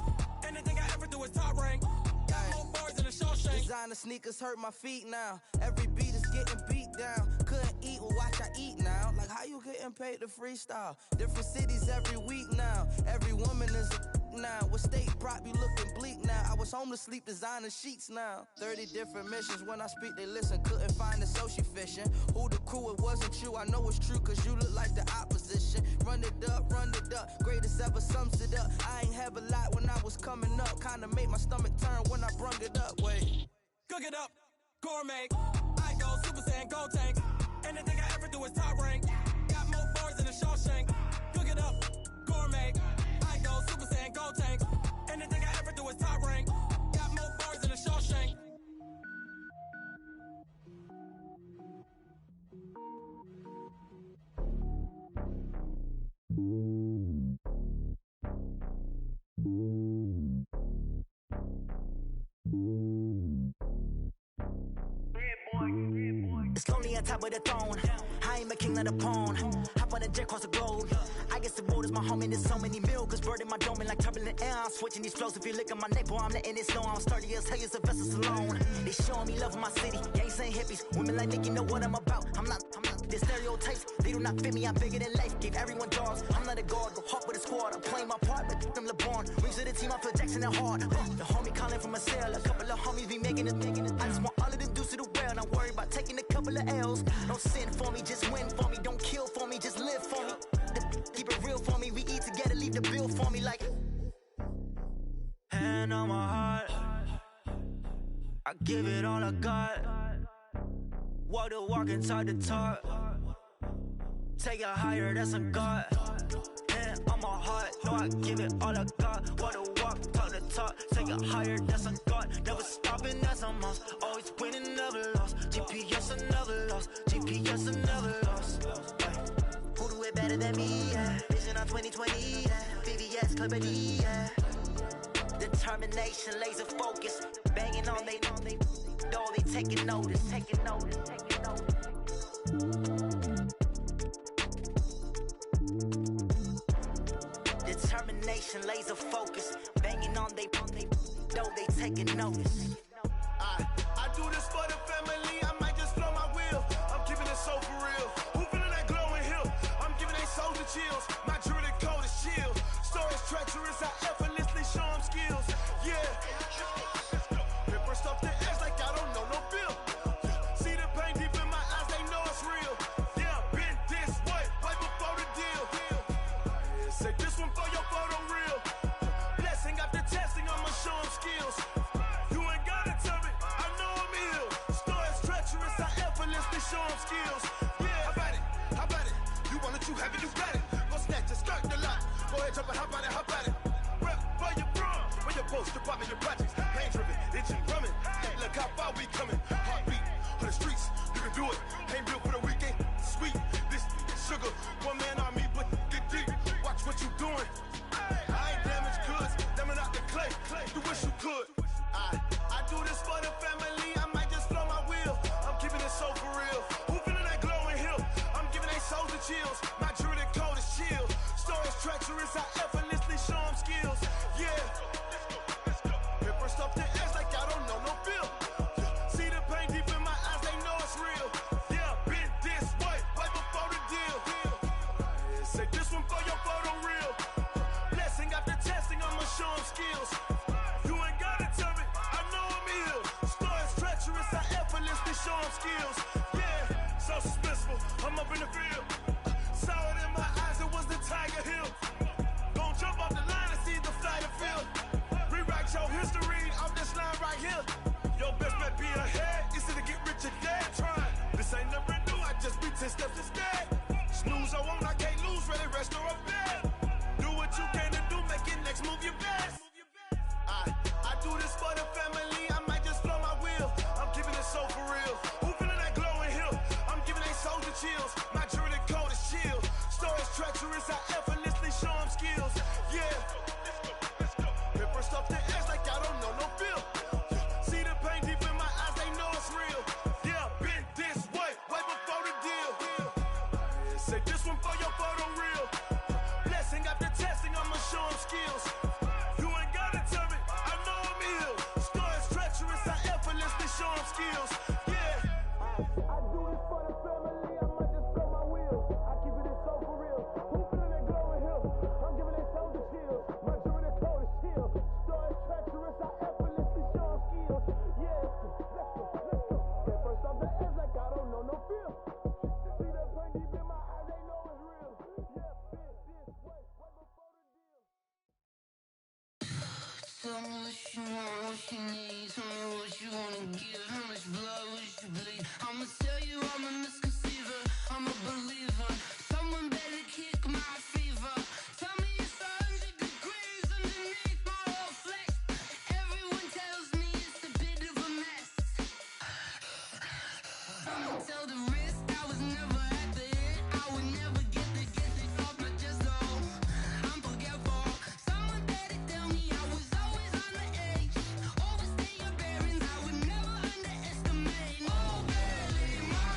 Anything I ever do is top rank. Got more bars than a Shawshank. Designer sneakers hurt my feet now. Every beat is getting beat down. Couldn't eat, well watch I eat now. Like how you getting paid to freestyle? Different cities every week now. Every woman is a now. What state prop you looking bleak now? I was home to sleep designer sheets now. 30 different missions. When I speak they listen. Couldn't find it so she fishing. Who the crew, it wasn't you. I know it's true cause you look like the opposition. Run it up. Greatest ever sums it up. I ain't have a lot when I was coming up. Kinda made my stomach turn when I brung it up. Wait. Cook it up, gourmet. I go Super Saiyan, gold tank. Anything I ever do is top rank. It's lonely on top of the throne. I am a king, not a pawn. Hop on a jet across the globe. I guess the world is my home and there's so many milks. Bird in my dome and like turbulent air. I'm switching these flows. If you look at my neck, boy, I'm letting it snow. I'm sturdy as hell as a vessel alone. They showing me love in my city. Gangs ain't hippies. Women like Nicki know what I'm about. I'm not the stereotypes. They do not fit me. I'm bigger than life. Gave everyone dogs. I'm not a guard. Go hard with a squad. I'm playing my part, but them LeBron. Rings to the team. I feel Jackson and hard. The homie calling from a cell. A couple of homies be making it. I just want all of them dudes to do well. Not worry about taking a couple of L's. Don't sin for me, just win for me. Don't kill for me, just live for me. Keep it real for me. We eat together, leave the bill for me like. Hand on my heart, I give it all I got. Walk the walk and talk the talk. Take it higher, that's a God. Hand on my heart, no, I give it all I got. Walk the walk, talk the talk. Take it higher, that's a God. Never stopping, that's a must. Always winning, never lost. GPS, I never lost. GPS, I never lost. Who do it better than me? Yeah. Vision on 2020, yeah. VVS, Clarity, yeah. Determination, laser focus. Banging on they door, they taking notice. Determination, laser focus. Banging on they door, they taking notice. I do this for the family. I might just blow my wheel. I'm keeping it so for real. Who feeling that glowing hill? I'm giving they souls the chills. My jewelry code is chill. Stories treacherous, I effortlessly show them skills. Yeah. Paper stuff the edge like I don't know no feel. See the pain deep in my eyes, they know it's real. Yeah, been this way, right before the deal. Say this one for your photo real. Blessing after testing, I'ma show them skills. You ain't gotta tell me, I know I'm ill. Stories treacherous, I effortlessly show them skills. Yeah, how about it? You want it, you have it, you got it. Go snatch it, skirt the lot. Go ahead, jump it, how about it? Rep where you from, where your post, your pop, and your projects. Pain driven, itching, drumming. Look how far we coming. Heartbeat on the streets, you can do it. Ain't built for the weekend, sweet. This sugar, one man army, but get deep. Watch what you doing. I ain't damaged goods, damn it out the clay. You wish you could. I do this for the family. I might just blow my wheel. I'm keeping it so for real. Who feeling that glowing hill? I'm giving they souls the chills. My jewelry code is chill. Stories treacherous, I effortlessly show them skills. Yeah. Paper stuff the edge like I don't know no feel. See the pain deep in my eyes, they know it's real. Yeah, been this way, right before the deal. Say this one for your photo real. Blessing after testing, I'ma show them skills. You ain't gotta tell me, I know I'm ill. Stories treacherous, I effortlessly show them skills. Yeah, so suspenseful, I'm up in the field. Saw it in my eyes, it was the Tiger Hill. Gon' jump off the line and see the flight of field. Rewrite your history off this line right here. Your best bet be ahead, easy to get rich or dead trying. This ain't never new, I just be 10 steps instead. Snooze I won't, I can't lose, ready, rest or a bed. Do what you can to do, make it next move your best. I do this for the family, I might just blow my wheel. I'm keeping it so for real. Who feeling that glowing hill? I'm giving they souls the chills. My jewelry code is chill. Stories treacherous, I effortlessly show them skills. Yeah. Paper stuff the edge like I don't know no feel. See the pain deep in my eyes, they know it's real. Yeah, been this way, right before the deal. Say this one for your photo real. Blessing after testing, I'ma show them skills. You ain't gotta tell me, I know I'm ill. Stories treacherous, I effortlessly show them skills. Yeah. I do this for the family, I might just blow my wheel. I keep it so for real. Who feeling that glowing hill? I'm giving they souls the chills. My jewelry code is chill. Stories treacherous, I effortlessly show them skills. Yeah, let's go. Get first off the edge like I don't know no feel. See the pain deep in my eyes, they know it's real. Yeah, been this way, right before the deal. Tell me what you want, what you need. Tell me what you wanna give. How much blood would you bleed? I'ma tell you I'm a misconceiver. I'm a believer. Someone better kick my fever. Tell me it's 100 degrees underneath my whole flesh. Everyone tells me it's a bit of a mess. I'ma tell the risk I was never at the end. I would never get it off my chest though. I'm forgetful. Someone better tell me I was always on the edge. Overstay your bearings, I would never underestimate. Oh, barely, my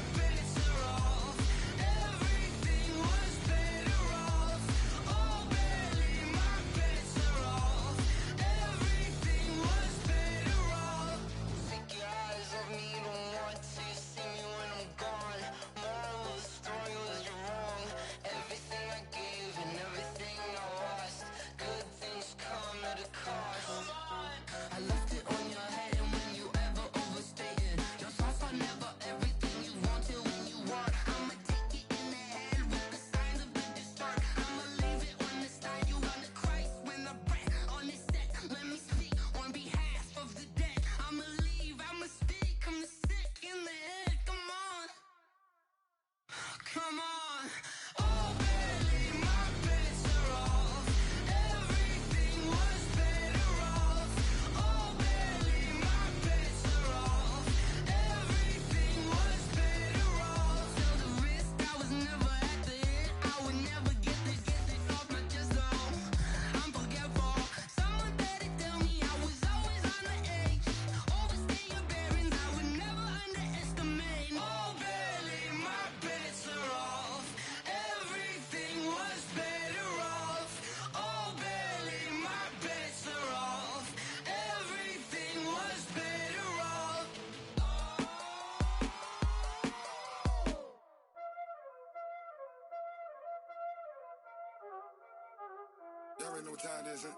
already know what time it is, huh?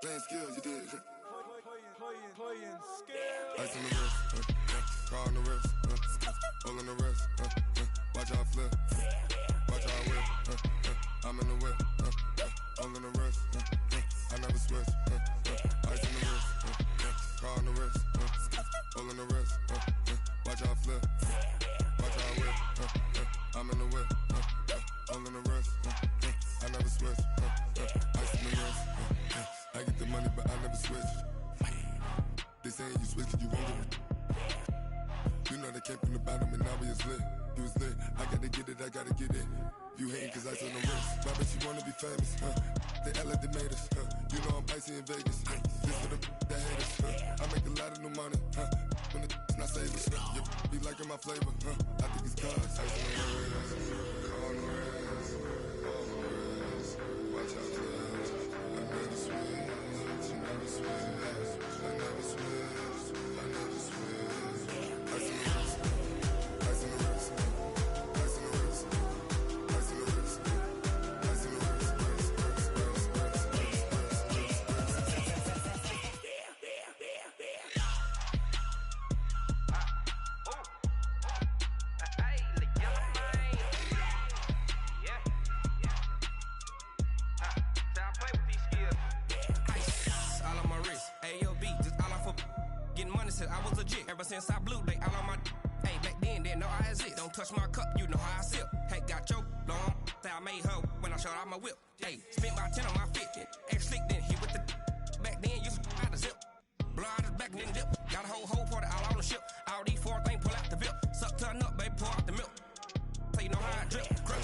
Playing skills, you did, huh? Playing skills. Ice on the wrist, car on the wrist, all on the wrist, watch how I flip, watch how I whip, I'm in the whip, all on the wrist, I never switch, ice on the wrist, car on the wrist, all on the wrist, watch how I flip, watch how I whip, I'm in the whip, all on the wrist, I never switch, ice on the wrist, I get the money but I never switch. They saying you switch cause you won't get it. You know they came from the bottom and now we is lit. You was lit, I gotta get it, I gotta get it. You hating cause ice on the wrist. Why bet you wanna be famous, huh? They act like they made us, huh? You know I'm icy in Vegas, This for the that hate us, I make a lot of new money, When the not save us, You be liking my flavor, I think it's cause ice on the wrist, on the wrist, on the wrist. Watch out for this, I never switch, you never switch. I never switch, I never switch. Ice in the wrist, ice in the wrist, ice in the wrist, ice in the wrist, ice in the wrist, I was legit. Ever since I blew, they all on my hey, back then, didn't know I exist. Don't touch my cup, you know how I sip. Hey, got your long, say I made her when I showed out my whip. Hey, spent my 10 on my 50. Ex-slick, then hit with the back then, used to out the zip. Blow out his back, then dip. Got a whole party all on the ship. All these 4 things, pull out the VIP. Suck, turn up, baby, pour out the milk. So you know how I drip. Crush.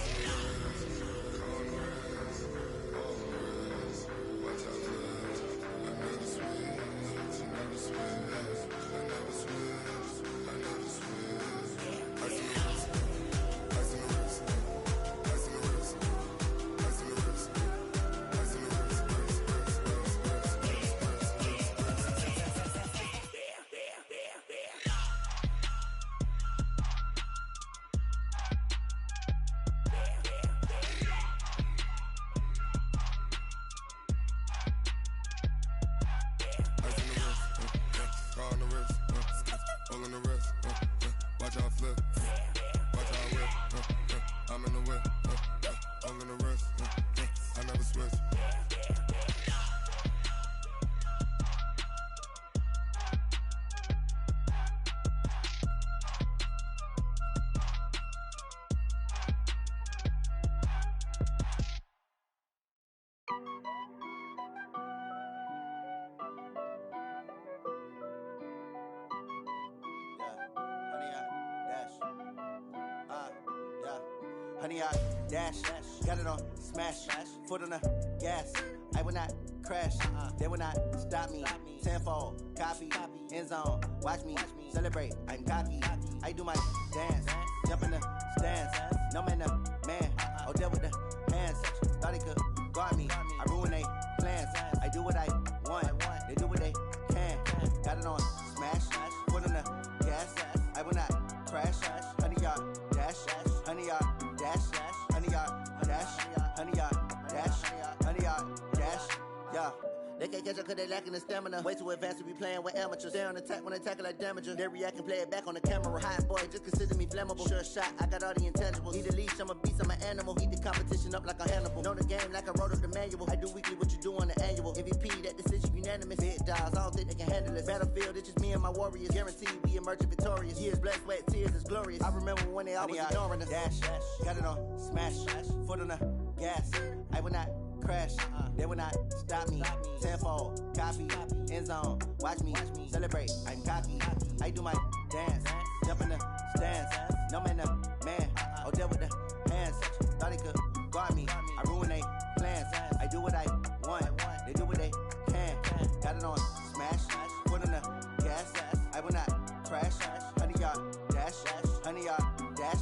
Honey, I dash, got it on smash, foot on the gas. I will not crash, they will not stop me. Tenfold, copy, end zone, watch me celebrate. I'm cocky, I do my dance, jump in the stands. No man, the man, oh, deal with the hands. Thought he could guard me, I ruin they plans. I do what I want, they do what they can. Got it on smash, foot on the gas. I will not crash, honey, y'all dash, honey, y'all dash, honey, y'all dash, honey, y'all dash, honey, y'all dash, yeah. They can't catch up cause they lacking the stamina. Way too advanced to be playing with amateurs. Stay on attack when they tackle like damager. They react and play it back on the camera. Hot boy, just consider me flammable. Sure shot, I got all the intangibles. Need a leash, I'm a beast, I'm an animal. Heat the competition up like a Hannibal. Know the game like I wrote up the manual. I do weekly what you do on the annual. MVP, that decision unanimous. Big dogs, I don't think they can handle it. Battlefield, it's just me and my warriors. Guaranteed we emerging victorious. Years, blood, sweat, tears, is glorious. I remember when they always ignoring us. Dash, got it on smash, foot on the gas. I will not crash, they will not stop me. Tenfold, copy, end zone, watch me celebrate. I'm cocky, I do my dance, jump in the stands. No man, the man, oh, deal with the hands. Thought he could guard me, I ruin they plans. I do what I want, they do what they can. Got it on smash, foot on the gas. I will not crash, honey, y'all dash, honey, y'all dash,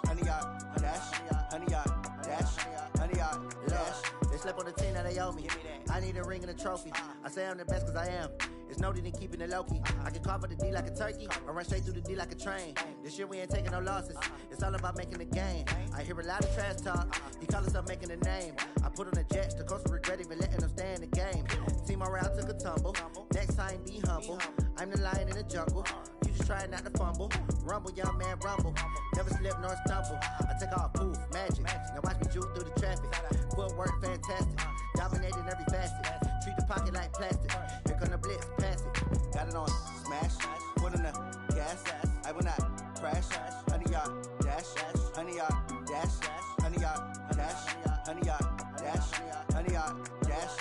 honey, y'all dash, honey, y'all dash, honey, y'all dash. They slept on the team that they owe me. I need a ring and a trophy. I say I'm the best cause I am. It's noted in keeping it low-key. I can carve up the D like a turkey, or run straight through the D like a train. This year we ain't taking no losses. It's all about making the game. I hear a lot of trash talk. He call himself making a name. I put on the jets, the coast will regret even letting them stay in the game. Team morale took a tumble. Next time be humble. I'm the lion in the jungle. You just try not to fumble. Rumble, young man, rumble. Never slip nor stumble. I take off, poof, magic. Now watch me juke through the traffic. Footwork fantastic. Dominating every facet. Treat the pocket like plastic. Here come the blitz, pass it. Got it on smash. Put in the gas. I will not crash. 100-yard dash. 100-yard dash. 100-yard dash. 100-yard dash. 100-yard dash.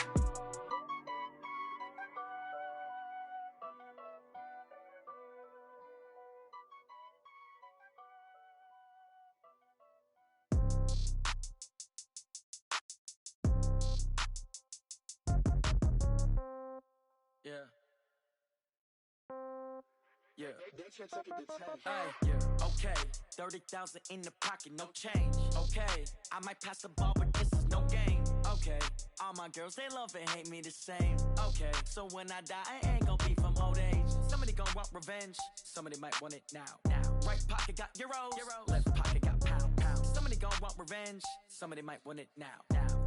Yeah. Hey, okay, 30,000 in the pocket, no change. Okay, I might pass the ball, but this is no game. Okay, all my girls, they love and hate me the same. Okay, so when I die, I ain't gon' be from old age. Somebody gon' want revenge, somebody might want it now. Right pocket got euros, left pocket got pounds. Somebody gon' want revenge, somebody might want it now.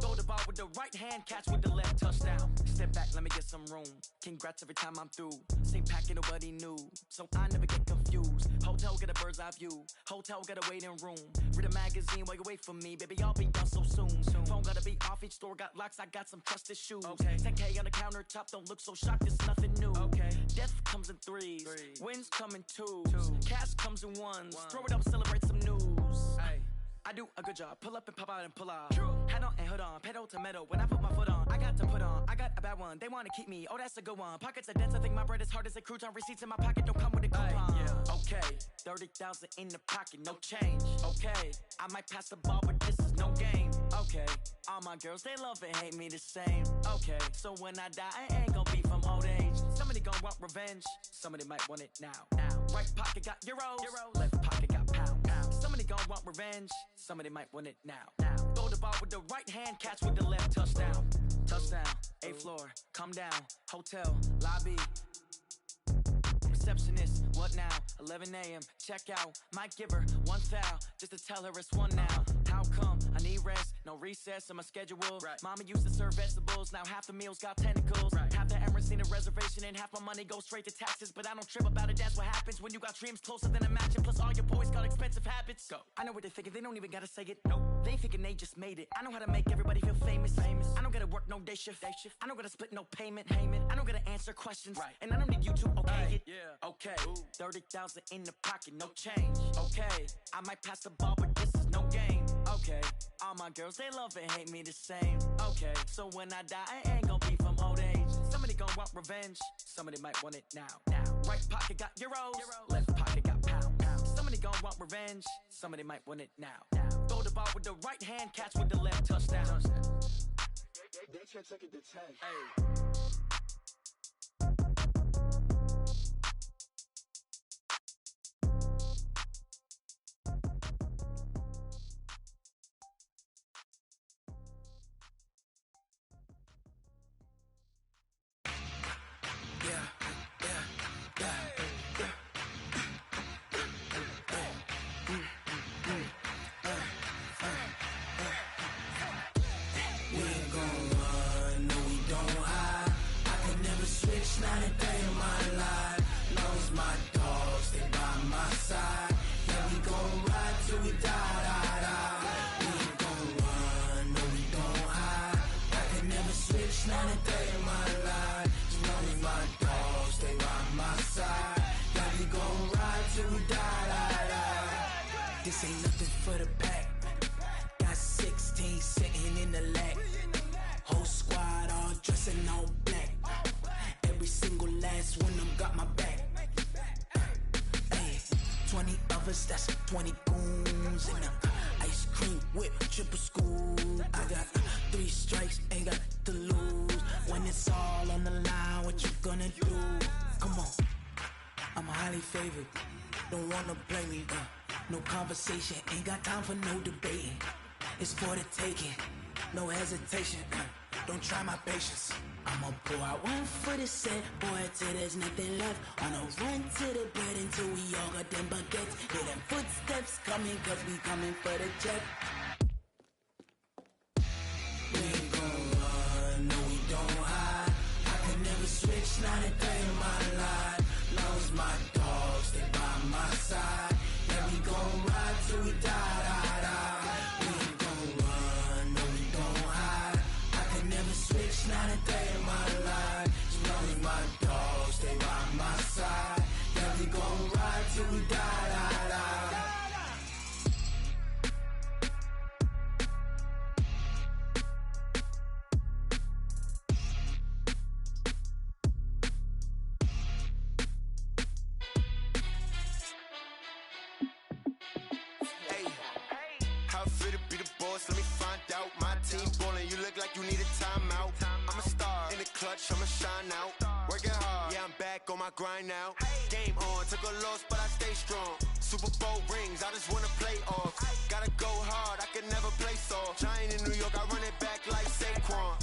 Throw the ball with the right hand, catch with the left, touchdown. Step back, let me get some room. Congrats every time I'm through. Same packet, nobody knew, so I never get confused. Hotel get a bird's eye view. Hotel get a waiting room. Read a magazine while you wait for me, baby. I'll be done so soon. Phone gotta be off. Each store got locks. I got some trusted shoes. Okay. 10K on the countertop. Don't look so shocked. It's nothing new. Okay. Death comes in threes. Wins come in twos. Cash comes in ones. Throw it up, celebrate some news. Hey. I do a good job. Pull up and pop out and pull out. Head on and hood on. Pedal to metal. When I put my foot on, I got to put on. I got a bad one. They want to keep me. Oh, that's a good one. Pockets are dense. I think my bread is hard as a crouton. Receipts in my pocket don't come with a coupon. Okay. 30,000 in the pocket. No change. Okay. I might pass the ball, but this is no game. Okay. All my girls, they love and hate me the same. Okay. So when I die, I ain't gon' be from old age. Somebody gon' want revenge. Somebody might want it now. Right pocket got euros. Left pocket got pounds. Somebody gon' want revenge. Somebody might want it now. Throw the ball with the right hand, catch with the left, touchdown. Touchdown, 8th floor, come down, hotel, lobby. Receptionist, what now? 11 a.m., check out. Might give her one foul, just to tell her it's one now. How come? I need rest, no recess in my schedule. Mama used to serve vegetables, now half the meals got tentacles. Half the Emirates need a reservation and half my money goes straight to taxes. But I don't trip about it, that's what happens when you got dreams closer than a match. And plus all your boys got expensive habits. Go. I know what they're thinking, they don't even gotta say it. Nope. They ain't thinking they just made it. I know how to make everybody feel famous. I don't gotta work no day shift. I don't gotta split no payment. I don't gotta answer questions. And I don't need you to okay it. Okay, 30,000 in the pocket, no change. Okay, I might pass the ball, but this is no game. Okay, all my girls, they love and hate me the same. Okay, so when I die, I ain't gon' be from old age. Somebody gon' want revenge, somebody might want it now. Right pocket got euros, left pocket got pounds. Somebody gon' want revenge, somebody might want it now. Throw the ball with the right hand, catch with the left, touchdown. They can't take it to 10. Hey. This ain't nothing for the pack. Got 16 sitting in the lap. Whole squad all dressing all black. Every single last one of them got my back. Hey, 20 of us, that's 20 goons. And ice cream whip, triple school. I got 3 strikes, ain't got to lose. When it's all on the line, what you gonna do? Come on, I'm highly favored. Don't wanna blame me, no conversation, ain't got time for no debating. It's for the taking, no hesitation. don't try my patience. I'ma pour out one for the set, boy, till there's nothing left. On a run to the bed until we all got them baguettes. Hear them footsteps coming, cause we coming for the check. We ain't gon' run, no we don't hide. I can never switch, not a day in my life. Long as my dogs, they by my side. Yeah, we gon' ride till we die, die, die. We ain't gon' run, no we don't hide. I can never switch, not a day in my life. As long as my dogs, they by my side. Yeah, we gon' ride till we die, die, die. Let me find out. My team ballin', you look like you need a timeout. I'm a star in the clutch, I'ma shine out. Working hard, yeah, I'm back on my grind now. Game on, took a loss, but I stay strong. Superbowl rings, I just wanna play off. Gotta go hard, I can never play soft. Giant in New York, I run it back like Saquon.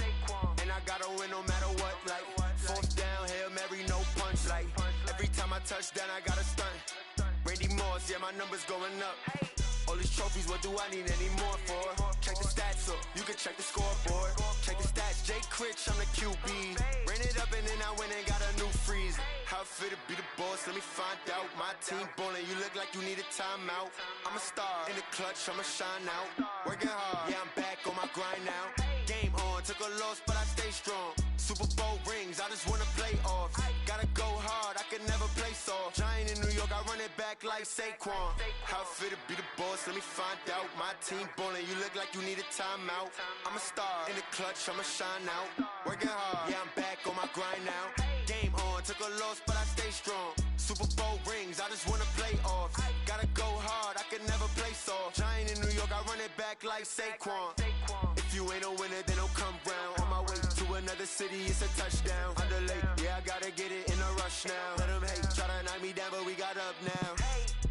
And I gotta win no matter what, like fourth down, Hail Mary, no punch. Like every time I touch down, I gotta stunt. Randy Moss, yeah, my numbers going up. All these trophies, what do I need any more for? Check the stats up, you can check the scoreboard. Check the stats, Jay Critch, I'm the QB. Ran it up and then I went and got a new freeze. How it feel to be the boss, let me find out. My team ballin', you look like you need a timeout. I'm a star in the clutch, I'ma shine out. Working hard, yeah, I'm back on my grind now. Game on, took a loss, but I stay strong. Superbowl rings, I just wanna play off. Gotta go hard, I can never play soft. Giant in New York, I run it back like Saquon. How it feel to be the boss, let me find out. My team ballin', you look like you need a timeout. I'm a star in the clutch, I'ma shine out. Working hard, yeah, I'm back on my grind now. Game on, took a loss, but I stay strong. Superbowl rings, I just wanna play off. Gotta go hard, I can never play soft. Giant in New York, I run it back like Saquon. If you ain't a winner, then don't come round. On my way to another city, it's a touchdown. Underlay, yeah, I gotta get it in a rush now. Let them hate, try to knock me down, but we got up now.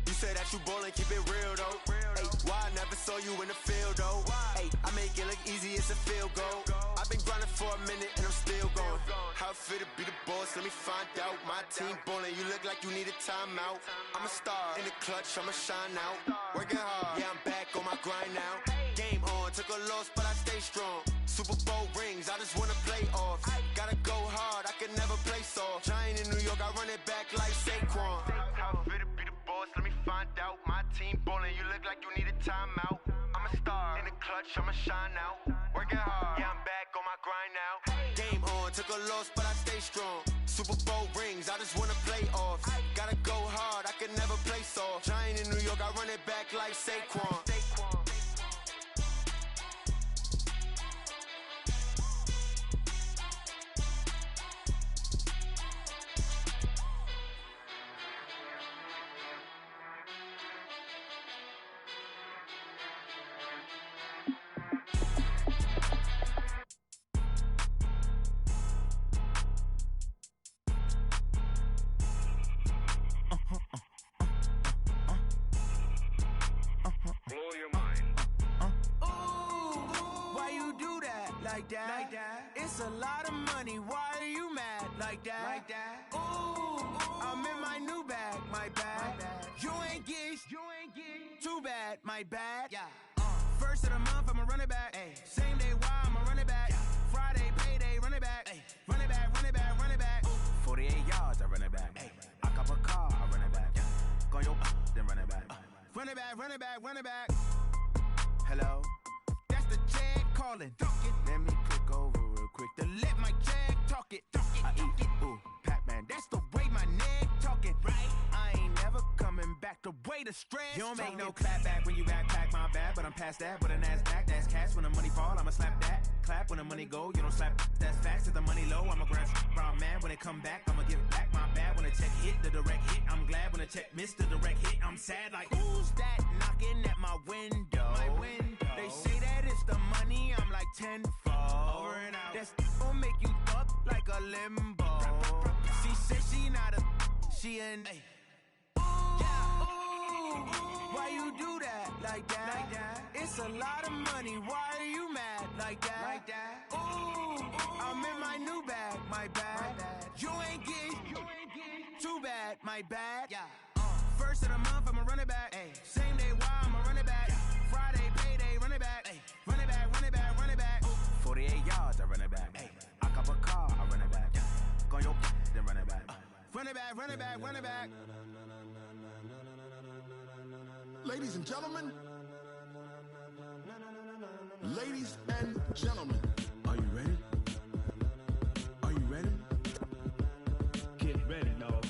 You say that you ballin', keep it real though. Hey, why I never saw you in the field though? Hey, I make it look easy, it's a field goal. I've been grinding for a minute and I'm still going. How it feel to be the boss, let me find out. My team ballin', you look like you need a timeout. I'm a star in the clutch, I'ma shine out. Working hard, yeah, I'm back on my grind now. Game on, took a loss, but I stay strong. Superbowl rings, I just wanna play off. Gotta go hard, I can never play soft. Giant in New York, I run it back like Saquon. How it feel to be the boss, let me find out. My team ballin', you look like you need a timeout. I'm a star in the clutch, I'ma shine out. Working hard, yeah, I'm back on my grind now. Game on, took a loss, but I stay strong. Superbowl rings, I just wanna play off. Gotta go hard, I can never play soft. Giant in New York, I run it back like Saquon. Like that. It's a lot of money. Why are you mad like that? Like that. Ooh, I'm in my new bag. My bad. You ain't get too bad. My bad. Yeah. First of the month, I'ma run it back. Ay. Same day, why I'ma run it back. Yeah. Friday, payday, run it back. Ay. Run it back, run it back, run it back. 48 yards, I run it back. Ay. I cop a car, I run it back. Yeah. Go your then run it back. Run it back, run it back, run it back. Hello? That's the jag calling. Let me click over real quick to let my jag talk it. I eat it, ooh, Pac-Man. That's the way my neck talking. Right? I ain't never coming back. The way the stress. You don't make no clap back when you backpack, my bad. But I'm past that. With a NASDAQ, that's cash. When the money fall, I'ma slap that. Clap when the money go. You don't slap. That's facts. If the money low, I'ma grab brown man. When it come back, I'ma give back my bad. When the check hit, the direct hit. I'm glad when the check missed the direct hit. I'm sad like who's that knocking at my window? My window. They say that it's the money. I'm like tenfold. Over and out. That's gon' make you up like a limbo. She said she not a, she an. Ooh, yeah. Ooh, Why you do that like that? It's a lot of money. Why are you mad like that? Ooh, I'm in my new bag, my bad. You ain't getting too bad, my bad. First of the month, I'ma run it back. Same day, why I'ma run it back. Friday, payday, run it back. Run it back, run it back, run it back. 48 yards, I run it back. I cop a car, I run it back. Go on your then run it back. Run it back, run it back, run it back. Ladies and gentlemen. Ladies and gentlemen. Are you ready? Are you ready? Get ready, no.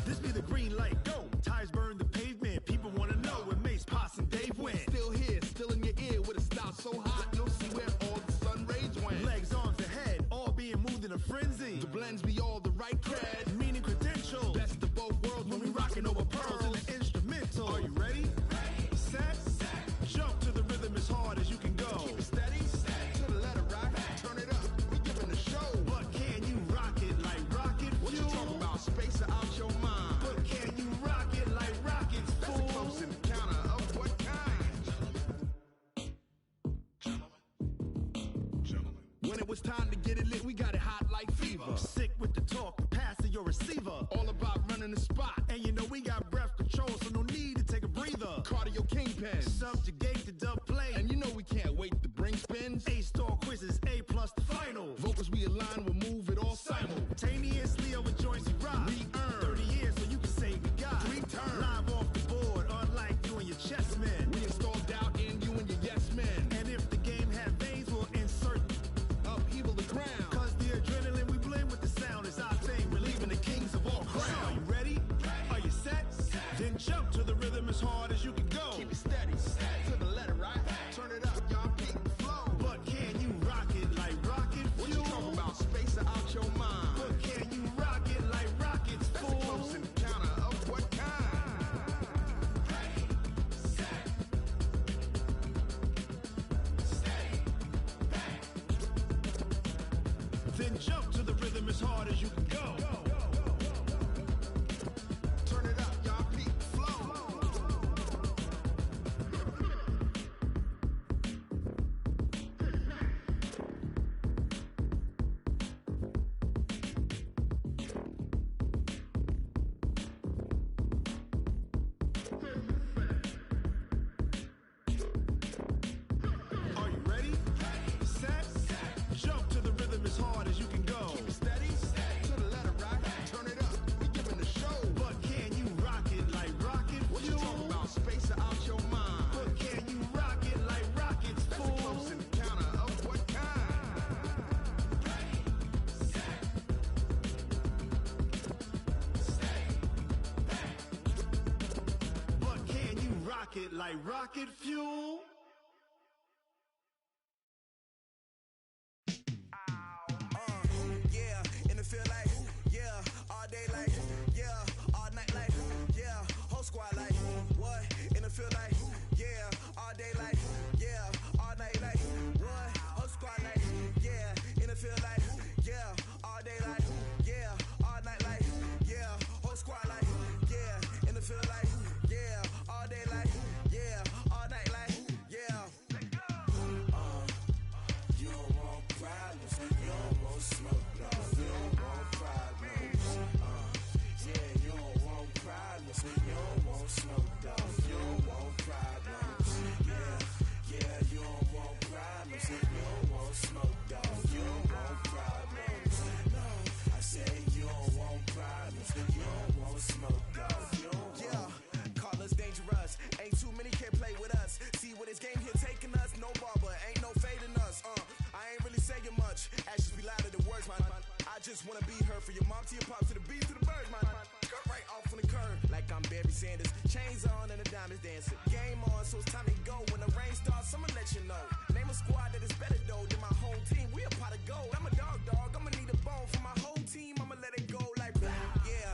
This be the green light, go. Tires burn the pavement. People wanna know when Mace, Pops, and Dave went. Still here, still in your ear with a style so hot, you'll see where all the sun rays went. Legs, arms, ahead, all being moved in a frenzy. The blends be all the right cred, meaning credentials. Best of both worlds when we rockin' over pearls in the instrumental. Are you ready? Set, jump to the rhythm as hard as you can go. Keep it steady, to the letter right, turn it up, we giving the show. But can you rock it like rocket fuel? What you talking about, space out your mind? But can you rock it like rockets, fool? That's a close encounter of what kind? Gentlemen. When it was time to get it lit, we got it hot like fever. Sick with the talk, pass to your receiver. All about running the spot. And you know we got breath control, so no need to take a breather. Cardio kingpin, subjugate the dub play. And you know we can't wait to bring spins. A-star quizzes, A+ the final. Vocals we align, we'll move it all simultaneously over joints we rock. We earn 30 years, so you can say we got 3 turns. Live off the board, unlike you and your chess men. We install doubt in you and your yes men. And if the game had veins, we'll insert upheaval the ground. Cause the adrenaline we blend with the sound is our thing, relieving the kings of all crowns. Are you ready? Are you set? Then jump to the rhythm as hard as you can go. Keep it steady, to the letter right. Turn it up, y'all peak the flow. But can you rock it like rocket fuel? What you talking about, space out your mind? But can you rock it like rockets, fool? That's a close encounter of what kind? Ready, set, steady, back. Then jump to the rhythm as hard as you can go. Turn it up, y'all peak the flow. Are you ready? Set, jump to the rhythm as hard as you can go. Keep it steady, to the letter right. Turn it up, we giving the show. But can you rock it like rocket fuel? What you talking about, space out your mind? But can you rock it like rockets, fool? That's a close encounter of what kind? Ready, set, steady, back. But can you rock it like rocket fuel? Yeah, in the field like, yeah, all day like, yeah, all night like, yeah, whole squad like, what? In the field like, yeah, all day like, yeah, all night like, what? Whole squad like, yeah, in the field like, yeah, all day like, yeah, all night like, yeah, whole squad like, yeah, in the field like, yeah, all day like, yeah, all night like, yeah. You don't want problems, you don't want smoke, dog. You don't want problems. Yeah, you don't want problems, you don't want smoke, dog. You don't want problems. Yeah, you don't want problems, you don't want smoke, dog. You don't want problems. No, I say you don't want problems, you don't want smoke, dog. You don't want. Yeah, call us dangerous. Ain't too many can play with us. See where this game here taking us. No barber, ain't no fading us. I ain't really saying much. Actions be louder than words, man. I just wanna be heard from your mom to your pop to the beat to the birds, man. Cut right off on the curb like I'm Barry Sanders. Chains on and the diamonds dancing. Game on, so it's time to go. When the rain starts, I'ma let you know. Name a squad that is better though than my home team. We a pot of gold. I'm a dog. I'ma need a bone for my whole team. I'ma let it go like blah. Yeah,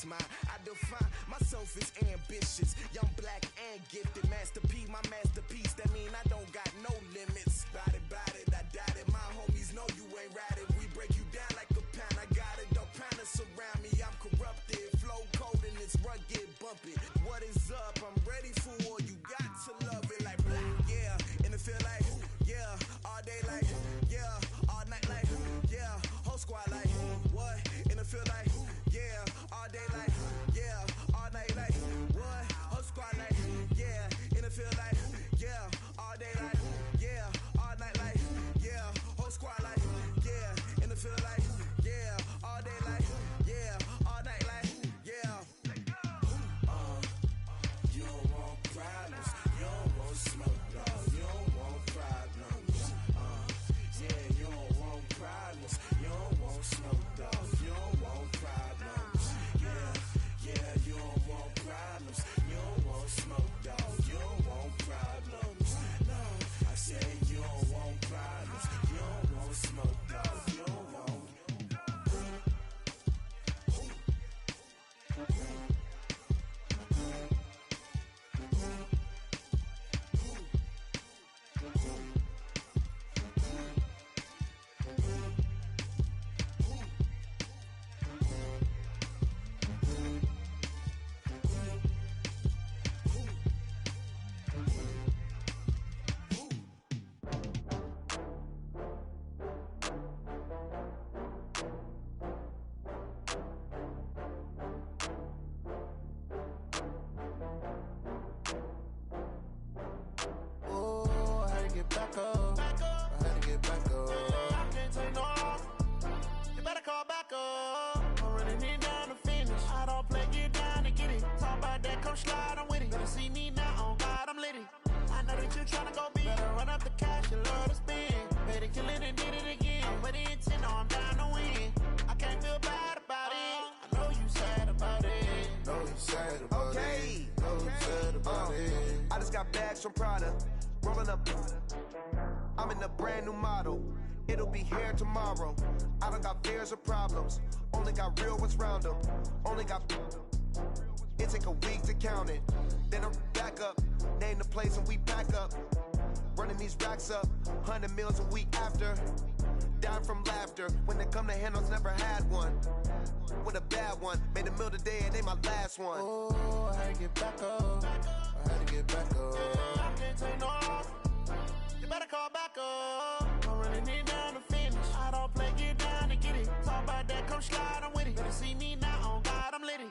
is mine. I define myself as ambitious, young, black, and gifted. Master P, my masterpiece. That mean I don't got no limits. Bout it, I doubt it. My homies know you ain't ratted. We break you down like a pound. I got it, don't pound to surround me. I'm corrupted, flow cold and it's rugged, bumpy. What is up? I'm ready for war. You got to love it like yeah, and it feel like yeah, all day like yeah, all night like yeah, whole squad like what? And it feel like yeah, all day like yeah, all night like what? Whole squad like yeah, and it feel like yeah, all day like yeah, all night like yeah, whole squad like yeah, and it feel like yeah, all day like yeah, all night like yeah. You don't want problems, you don't want smoke, no, you don't want problems. Yeah, you don't want problems, you don't want smoke, dog, you don't want problems. Yeah, you don't want problems, you don't want smoke, dog, you don't want problems. No, I said you don't want problems, you don't want smoke, dog, you don't want. Oh, I had to get back up. I had to get back up. I can't take no off. You better call back up. I'm running it down to finish. I don't play, get down to get it. Talk about that, come slide, I'm with it. Better see me now, on God, I'm litty. I know that you tryna go big. Better run up the cash, you love to spend. Better kill it and did it again. But the intent, no, I'm down to win. I can't feel bad about it. I know you sad about it. Know you sad about it. Know you sad about it. I just got bags from Prada. Rolling up, I'm in a brand new model. It'll be here tomorrow. I don't got fears or problems. Only got real ones round them. Only got. It take a week to count it. Then I'm back up. Name the place and we pack up. Running these racks up. 100 meals a week after. Down from laughter. When they come to handles, never had one. With a bad one. Made a meal today and they my last one. Oh, I had to get back up. I had to get back up. I can't take no off. You better call back up. I'm running it down to finish. I don't play, get down to get it. Talk about that, come slide, I'm with it. Better see me now, on God, I'm litty.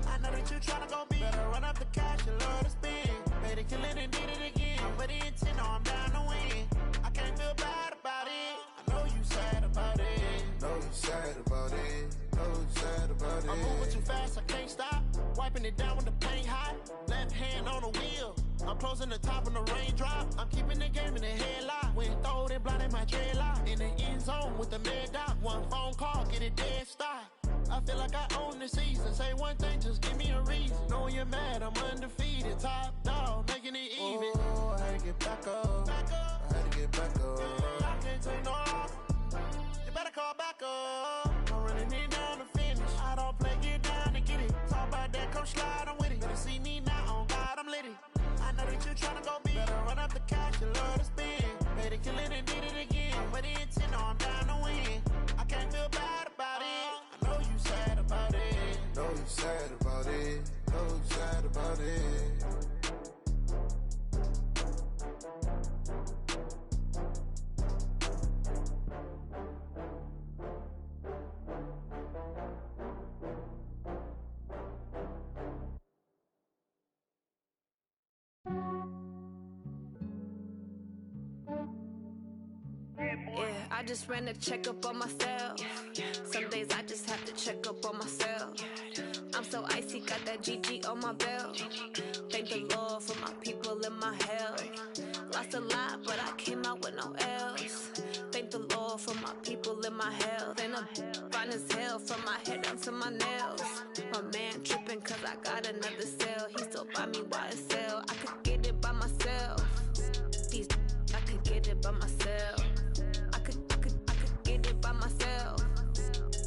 I know that you tryna go big. Better run up the cash, you love to spend. Better kill it and did it again. But the intent, no, I'm down to win. I can't feel bad about it. I know you sad about it. Know you sad about it. Know you sad about it. I'm moving too fast, I can't stop. Wiping it down when the paint hot. Left hand on the wheel. I'm closing the top when the raindrop. I'm keeping the game in the headlock. When throwed and blinded my dreadlock. In the end zone with the mad dot. One phone call, get it dead stop. I feel like I own the season. Say one thing, just give me a reason. Knowing you're mad, I'm undefeated. Top dog, making it even. Oh, I had to get back up. I had to get back up. I can't take no off. You better call back up. I'm running it down to finish. I don't play, get down to get it. Talk about that, come slide, I'm with it. Better see me now, on God, I'm litty. I know that you tryna go big. Better run up the cash, you love to spend. Better kill it and did it again. But the intent, no, I'm down to win. I can't feel bad about it. I know you sad about it. Know you sad about it. Know you sad about it. Yeah, I just ran a checkup on myself. Some days I just have to check up on myself. I'm so icy, got that GG on my belt. Thank the Lord for my people and my health. Lost a lot, but I came out with no else. Thank the Lord for my people and my health. And I'm fine as hell from my head down to my nails. My man tripping cause I got another cell. He still buy me YSL. I could get it by myself. These I could get it by myself. I could get it by myself.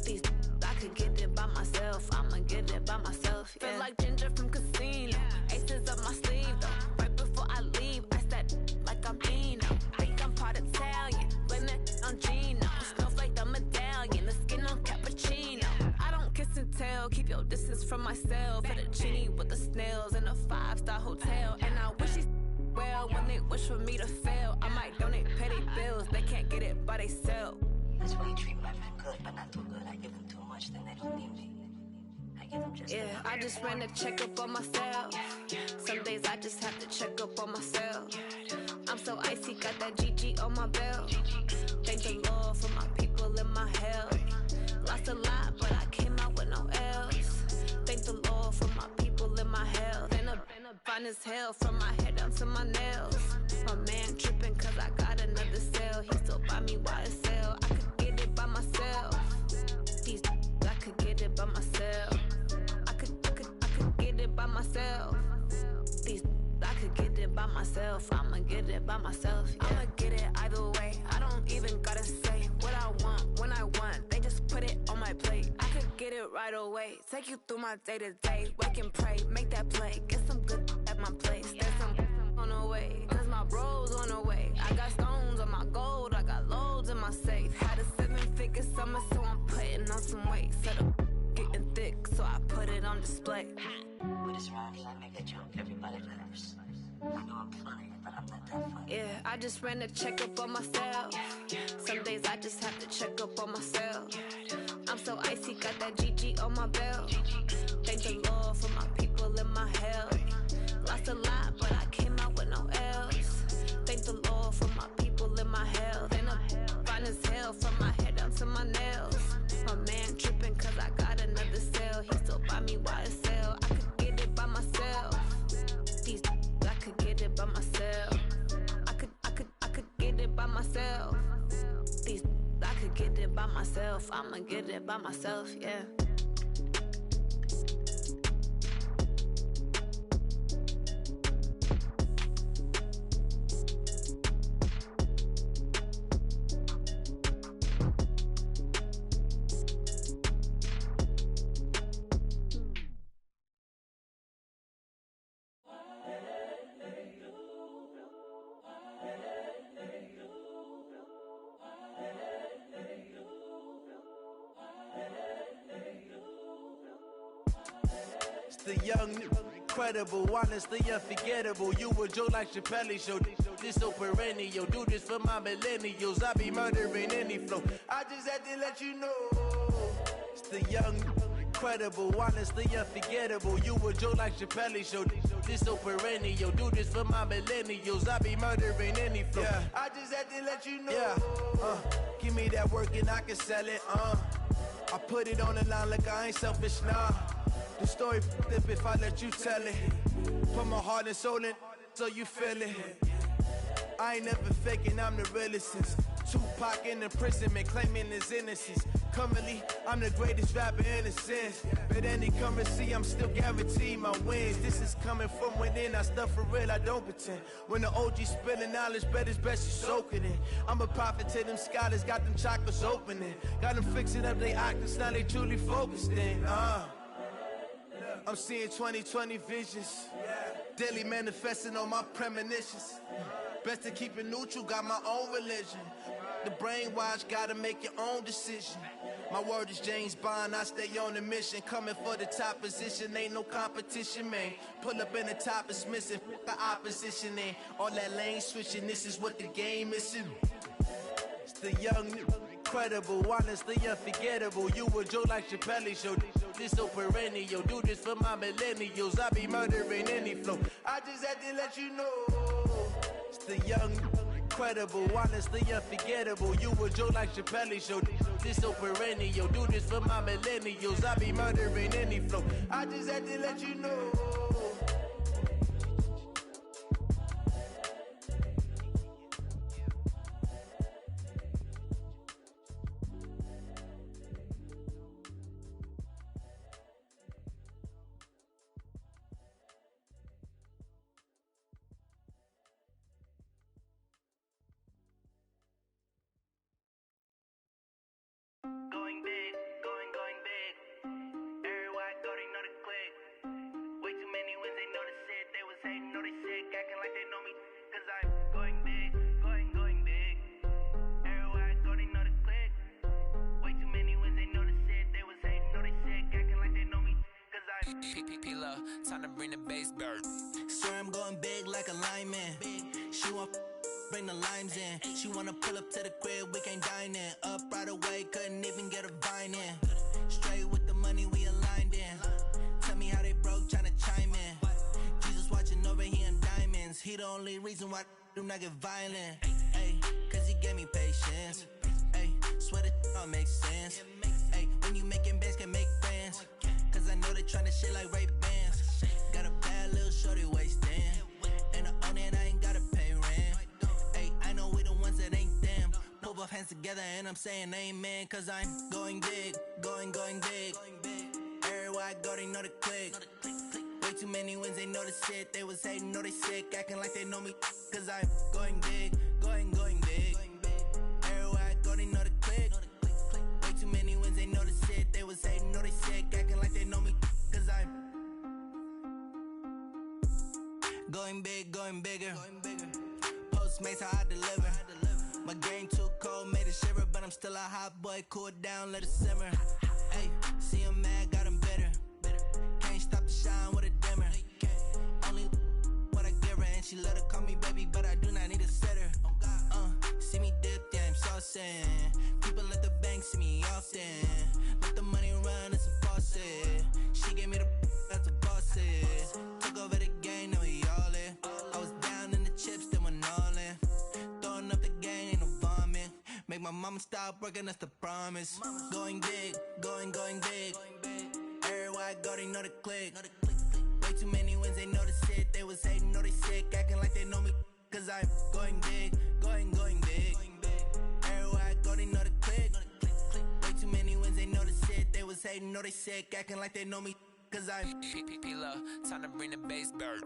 These I could get it by myself. I'ma get it by myself. from myself. For the genie with the snails in a 5-star hotel. And I wish he's well when they wish for me to fail. I might donate petty bills, they can't get it by themselves. That's why you treat my friend good, but not too good. I give them too much, then they don't need me. I give them just enough. I just ran a checkup on myself. Some days I just have to check up on myself. I'm so icy, got that GG on my belt. Thank the Lord for my people in my health. Lost a lot, but I came out with no else. Thank the Lord for my people in my health. And a fine as hell from my head down to my nails. My man tripping cause I got another cell. He still buy me YSL. I could get it by myself. These I could get it by myself. I could get it by myself. These I could get it by myself. I'ma get it by myself. Yeah. I'ma get it either way. I don't even gotta say what I want when I want. They just put it on my plate. I could get it right away. Take you through my day to day. Wake and pray, make that play. Get some good at my place. There's some on the way. Cause my bro's on the way. I got stones on my gold. I got loads in my safe. Had a 7-figure summer, so I'm putting on some weight. Set up getting thick, so I put it on display. With this round, I make a joke. Everybody laughs. I know I'm funny, but I'm not that funny. Yeah, I just ran a checkup on myself. Some days I just have to check up on myself. I'm so icy, got that GG on my belt. Thank the Lord for my people in my health. Lost a lot, but I came out with no else. Thank the Lord for my people in my health. And I'm fine as hell from my head down to my nails. My man tripping cause I got another cell. He still buy me YSL. I could get it by myself. These I could get it by myself. I could get it by myself. These I could get it by myself. I'ma get it by myself, yeah. The young, incredible, honestly unforgettable. You a joke like Chappelle show. This so perennial. Do this for my millennials. I be murdering any flow. I just had to let you know. It's the young, incredible, honestly unforgettable. You a joke like Chappelle show. This so perennial. Do this for my millennials. I be murdering any flow. Yeah. I just had to let you know. Yeah. Give me that work and I can sell it. I put it on the line like I ain't selfish, nah. The story flip if I let you tell it. Put my heart and soul in so you feel it. I ain't never faking, I'm the realest since Tupac in imprisonment, claiming his innocence. Currently, I'm the greatest rapper in a sense. But any currency, I'm still guaranteed my wins. This is coming from within, I stuff for real, I don't pretend. When the OG spilling knowledge, bet it's best you soak it in. I'm a prophet to them scholars, got them chakras opening. Got them fixing up they octaves, now they truly focused in. I'm seeing 2020 visions. Daily manifesting on my premonitions. Best to keep it neutral, got my own religion. The brainwash, gotta make your own decision. My word is James Bond, I stay on a mission. Coming for the top position, ain't no competition, man. Pull up in the top is missing, the opposition ain't. All that lane switching, this is what the game is. It's the young, incredible, honestly unforgettable. You a joke like Chappelle show. This so perennial. Do this for my millennials. I be murdering any flow. I just had to let you know. It's the young, incredible, honestly unforgettable. You a joke like Chappelle show. This so perennial. Do this for my millennials. I be murdering any flow. I just had to let you know. Going big, going big. Everywhere I go, they know the click. Way too many wins, they know the shit. They was hating, know they sick, acting like they know me. Cause I'm going big, going big. Everywhere I go, they know the click. Way too many wins, they know the shit. They was hating, know they sick, acting like they know me. Cause I'm P-Love, time to bring the bass bird. Swear I'm going big like a lineman. She want bring the limes in. She wanna pull up to the crib, we can't dine in. Up right away, couldn't even get a vine in. Straight with the money we aligned in. Tell me how they broke, tryna chime in. Jesus watching over here in diamonds. He the only reason why I do not get violent. Ay, cause he gave me patience. Ay, swear that all makes sense. Ay, when you making bands, can make friends. Cause I know they tryna shit like Ray Bans. Got a bad little shorty wasting. And I own it, I ain't gotta pay rent. Ay, I know we the ones that ain't them. Pull both hands together and I'm saying amen. Cause I'm going big, going big. Everywhere I go, they know the click. Way too many wins, they know the shit. They was hating, know they sick, acting like they know me. Cause I'm going big, going big. Everywhere I go, they know the click. Way too many wins, they know the shit. They was hating, know they sick, acting like they know me. Cause I'm going big, going bigger. Postmates, how I deliver. My game too cold, made it shiver. But I'm still a hot boy, cool it down, let it simmer. Hey, see him mad, got him bitter. Can't stop the shine with a dimmer. Only what I give her, and she let her call me baby, but I do not need a sitter. See me dip, yeah, I'm saucing. People at the bank see me often. Let the money run, it's a faucet. She gave me the that's a boss it. Took over the game, now we all in. I was down in the chips, then went all in. Throwing up the game, ain't no vomit. Make my mama stop working, that's the promise. Going big, going big. Everywhere I go, they know the click. Way too many wins, they know the shit. They was hating, know they sick, acting like they know me. Cause I'm going big, going big. Everywhere I go, they know the click. Way too many wins, they know the shit. They was hating, know they sick, acting like they know me. Cause I'm P-Love, time to bring the bass bird.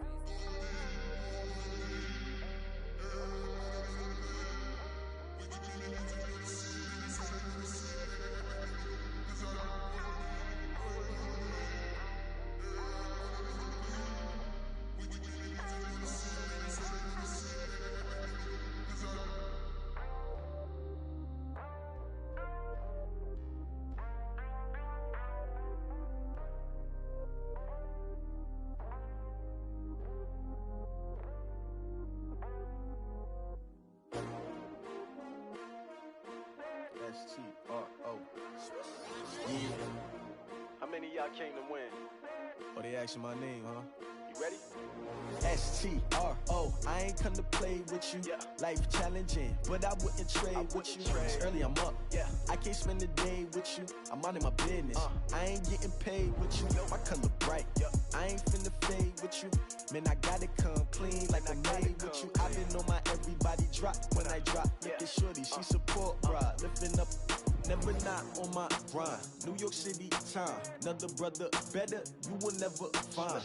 S-T-R-O. Yeah. How many of y'all came to win? Oh, they asking my name, huh? You ready? S-T-R-O. I ain't come to play with you. Life challenging, but I wouldn't trade with you. It's early, I'm up. I can't spend the day with you. I'm minding my business. I ain't getting paid with you. My color bright. I ain't finna fade with you. Man, I gotta come clean like I made with you. I've been on my everybody drop when I drop. Look at shorty, she support, bruh. Lifting up, never not on my grind. New York City time, another brother better, you will never find.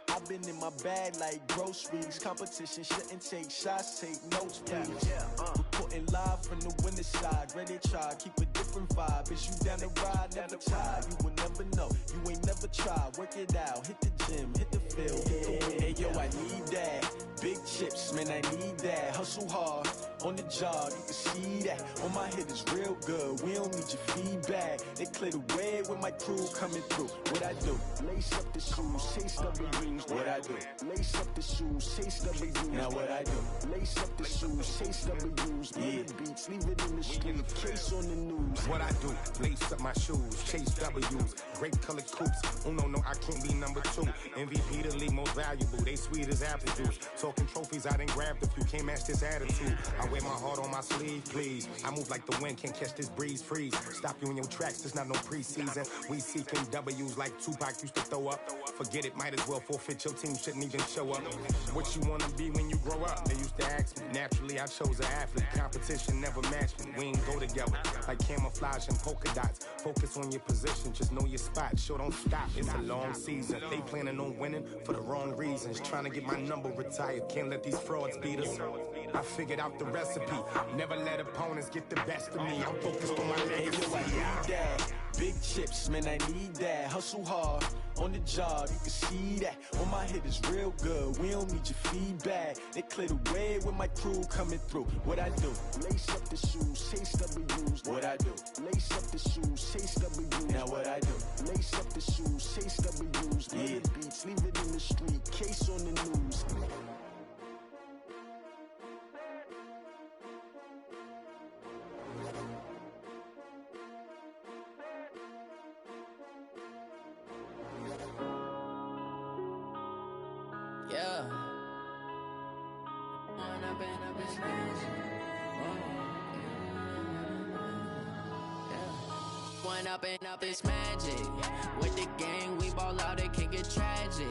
I've been in my bag like groceries. Competition shouldn't take shots, take notes, please. Reporting live from the winter side. Ready to try, keep a different vibe. Is you down the ride, never tired. You will never know, you ain't never tried. Work it out, hit the gym, hit the field, hit the win. Hey yo, I need that. Big chips, man, I need that. Hustle hard, on the job, you can see that. On my head is real good, we don't need your feedback. They clear the way with my crew coming through. What I do? Lace up the shoes, chase W's. What I do? Lace up the shoes, chase W's. Now what I do? Lace up the shoes, chase W's. Yeah, beats, leave it in the street, case on the news. What I do? Lace up my shoes, chase W's. Grape colored coops. Oh no, I can't be number 2. MVP the league most valuable. They sweet as apple juice. Talking trophies, I done grabbed a few. Can't match this attitude. I wear my heart on my sleeve, please. I move like the wind, can't catch this breeze. Freeze. Stop you in your tracks. There's not no preseason. We seeking W's like Tupac used to throw up. Forget it, might as well forfeit. Your team shouldn't even show up. What you wanna be when you grow up? They used to ask me. Naturally, I chose an athlete. Competition never matched me. We ain't go together like camouflage and polka dots. Focus on your position, just know your spot. Sure, don't stop. It's a long season. They planning on winning for the wrong reasons. Trying to get my number retired. Can't let these frauds beat us. I figured out the recipe. Never let opponents get the best of me. I'm focused on my legacy. Hey, yo, I need that. Big chips, man, I need that. Hustle hard, On the job, you can see that. On my head is real good. We don't need your feedback. They clear the way with my crew coming through. What I do? Lace up the shoes, chase W's. What I do? Lace up the shoes, chase W's. Now what I do? Lace up the shoes, chase W's. Yeah. The beats, leave it in the street. Case on the news. Yeah. One up and up is magic. With the gang, we ball out, it can get tragic.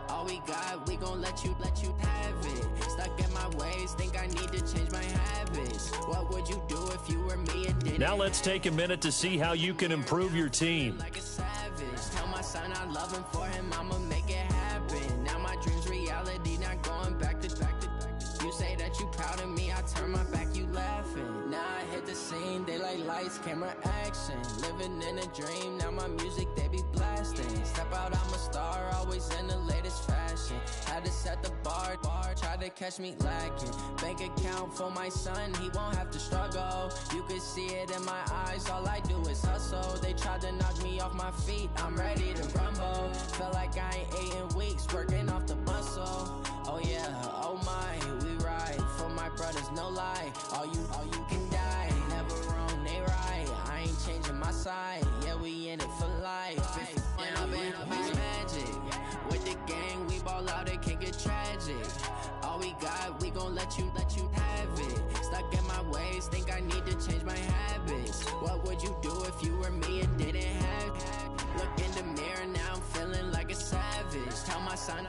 All we got, we gon' let you have it. Stuck in my ways, think I need to change my habits. What would you do if you were me and didn't? Now let's take a minute to see how you can improve your team. Like a savage. Tell my son I love him, for him I'ma make it happen. Now my dream's reality, not going back to. You say that you proud of me, I turn my back, you laughing. Now I hit the scene, they like lights, camera, action. Living in a dream, now my music, they be blasting. Step out, I'm a star, always in the latest fashion. Had to set the bar, try to catch me lacking. Bank account for my son, he won't have to struggle. You can see it in my eyes, all I do is hustle. They tried to knock me off my feet, I'm ready to rumble. Feel like I ain't ate in weeks, working off the muscle. Oh yeah, oh my, we ride for my brothers, no lie. All you can die, never wrong, they right. I ain't changing my side, yeah, we in it for life. And I've been magic. With the gang, we ball out, it can get tragic. All we got, we gon' let you have it. Stuck in my ways, think I need to change my habits. What would you do if you were me and didn't have it? Look in the mirror, now I'm feeling like a savage. Tell my son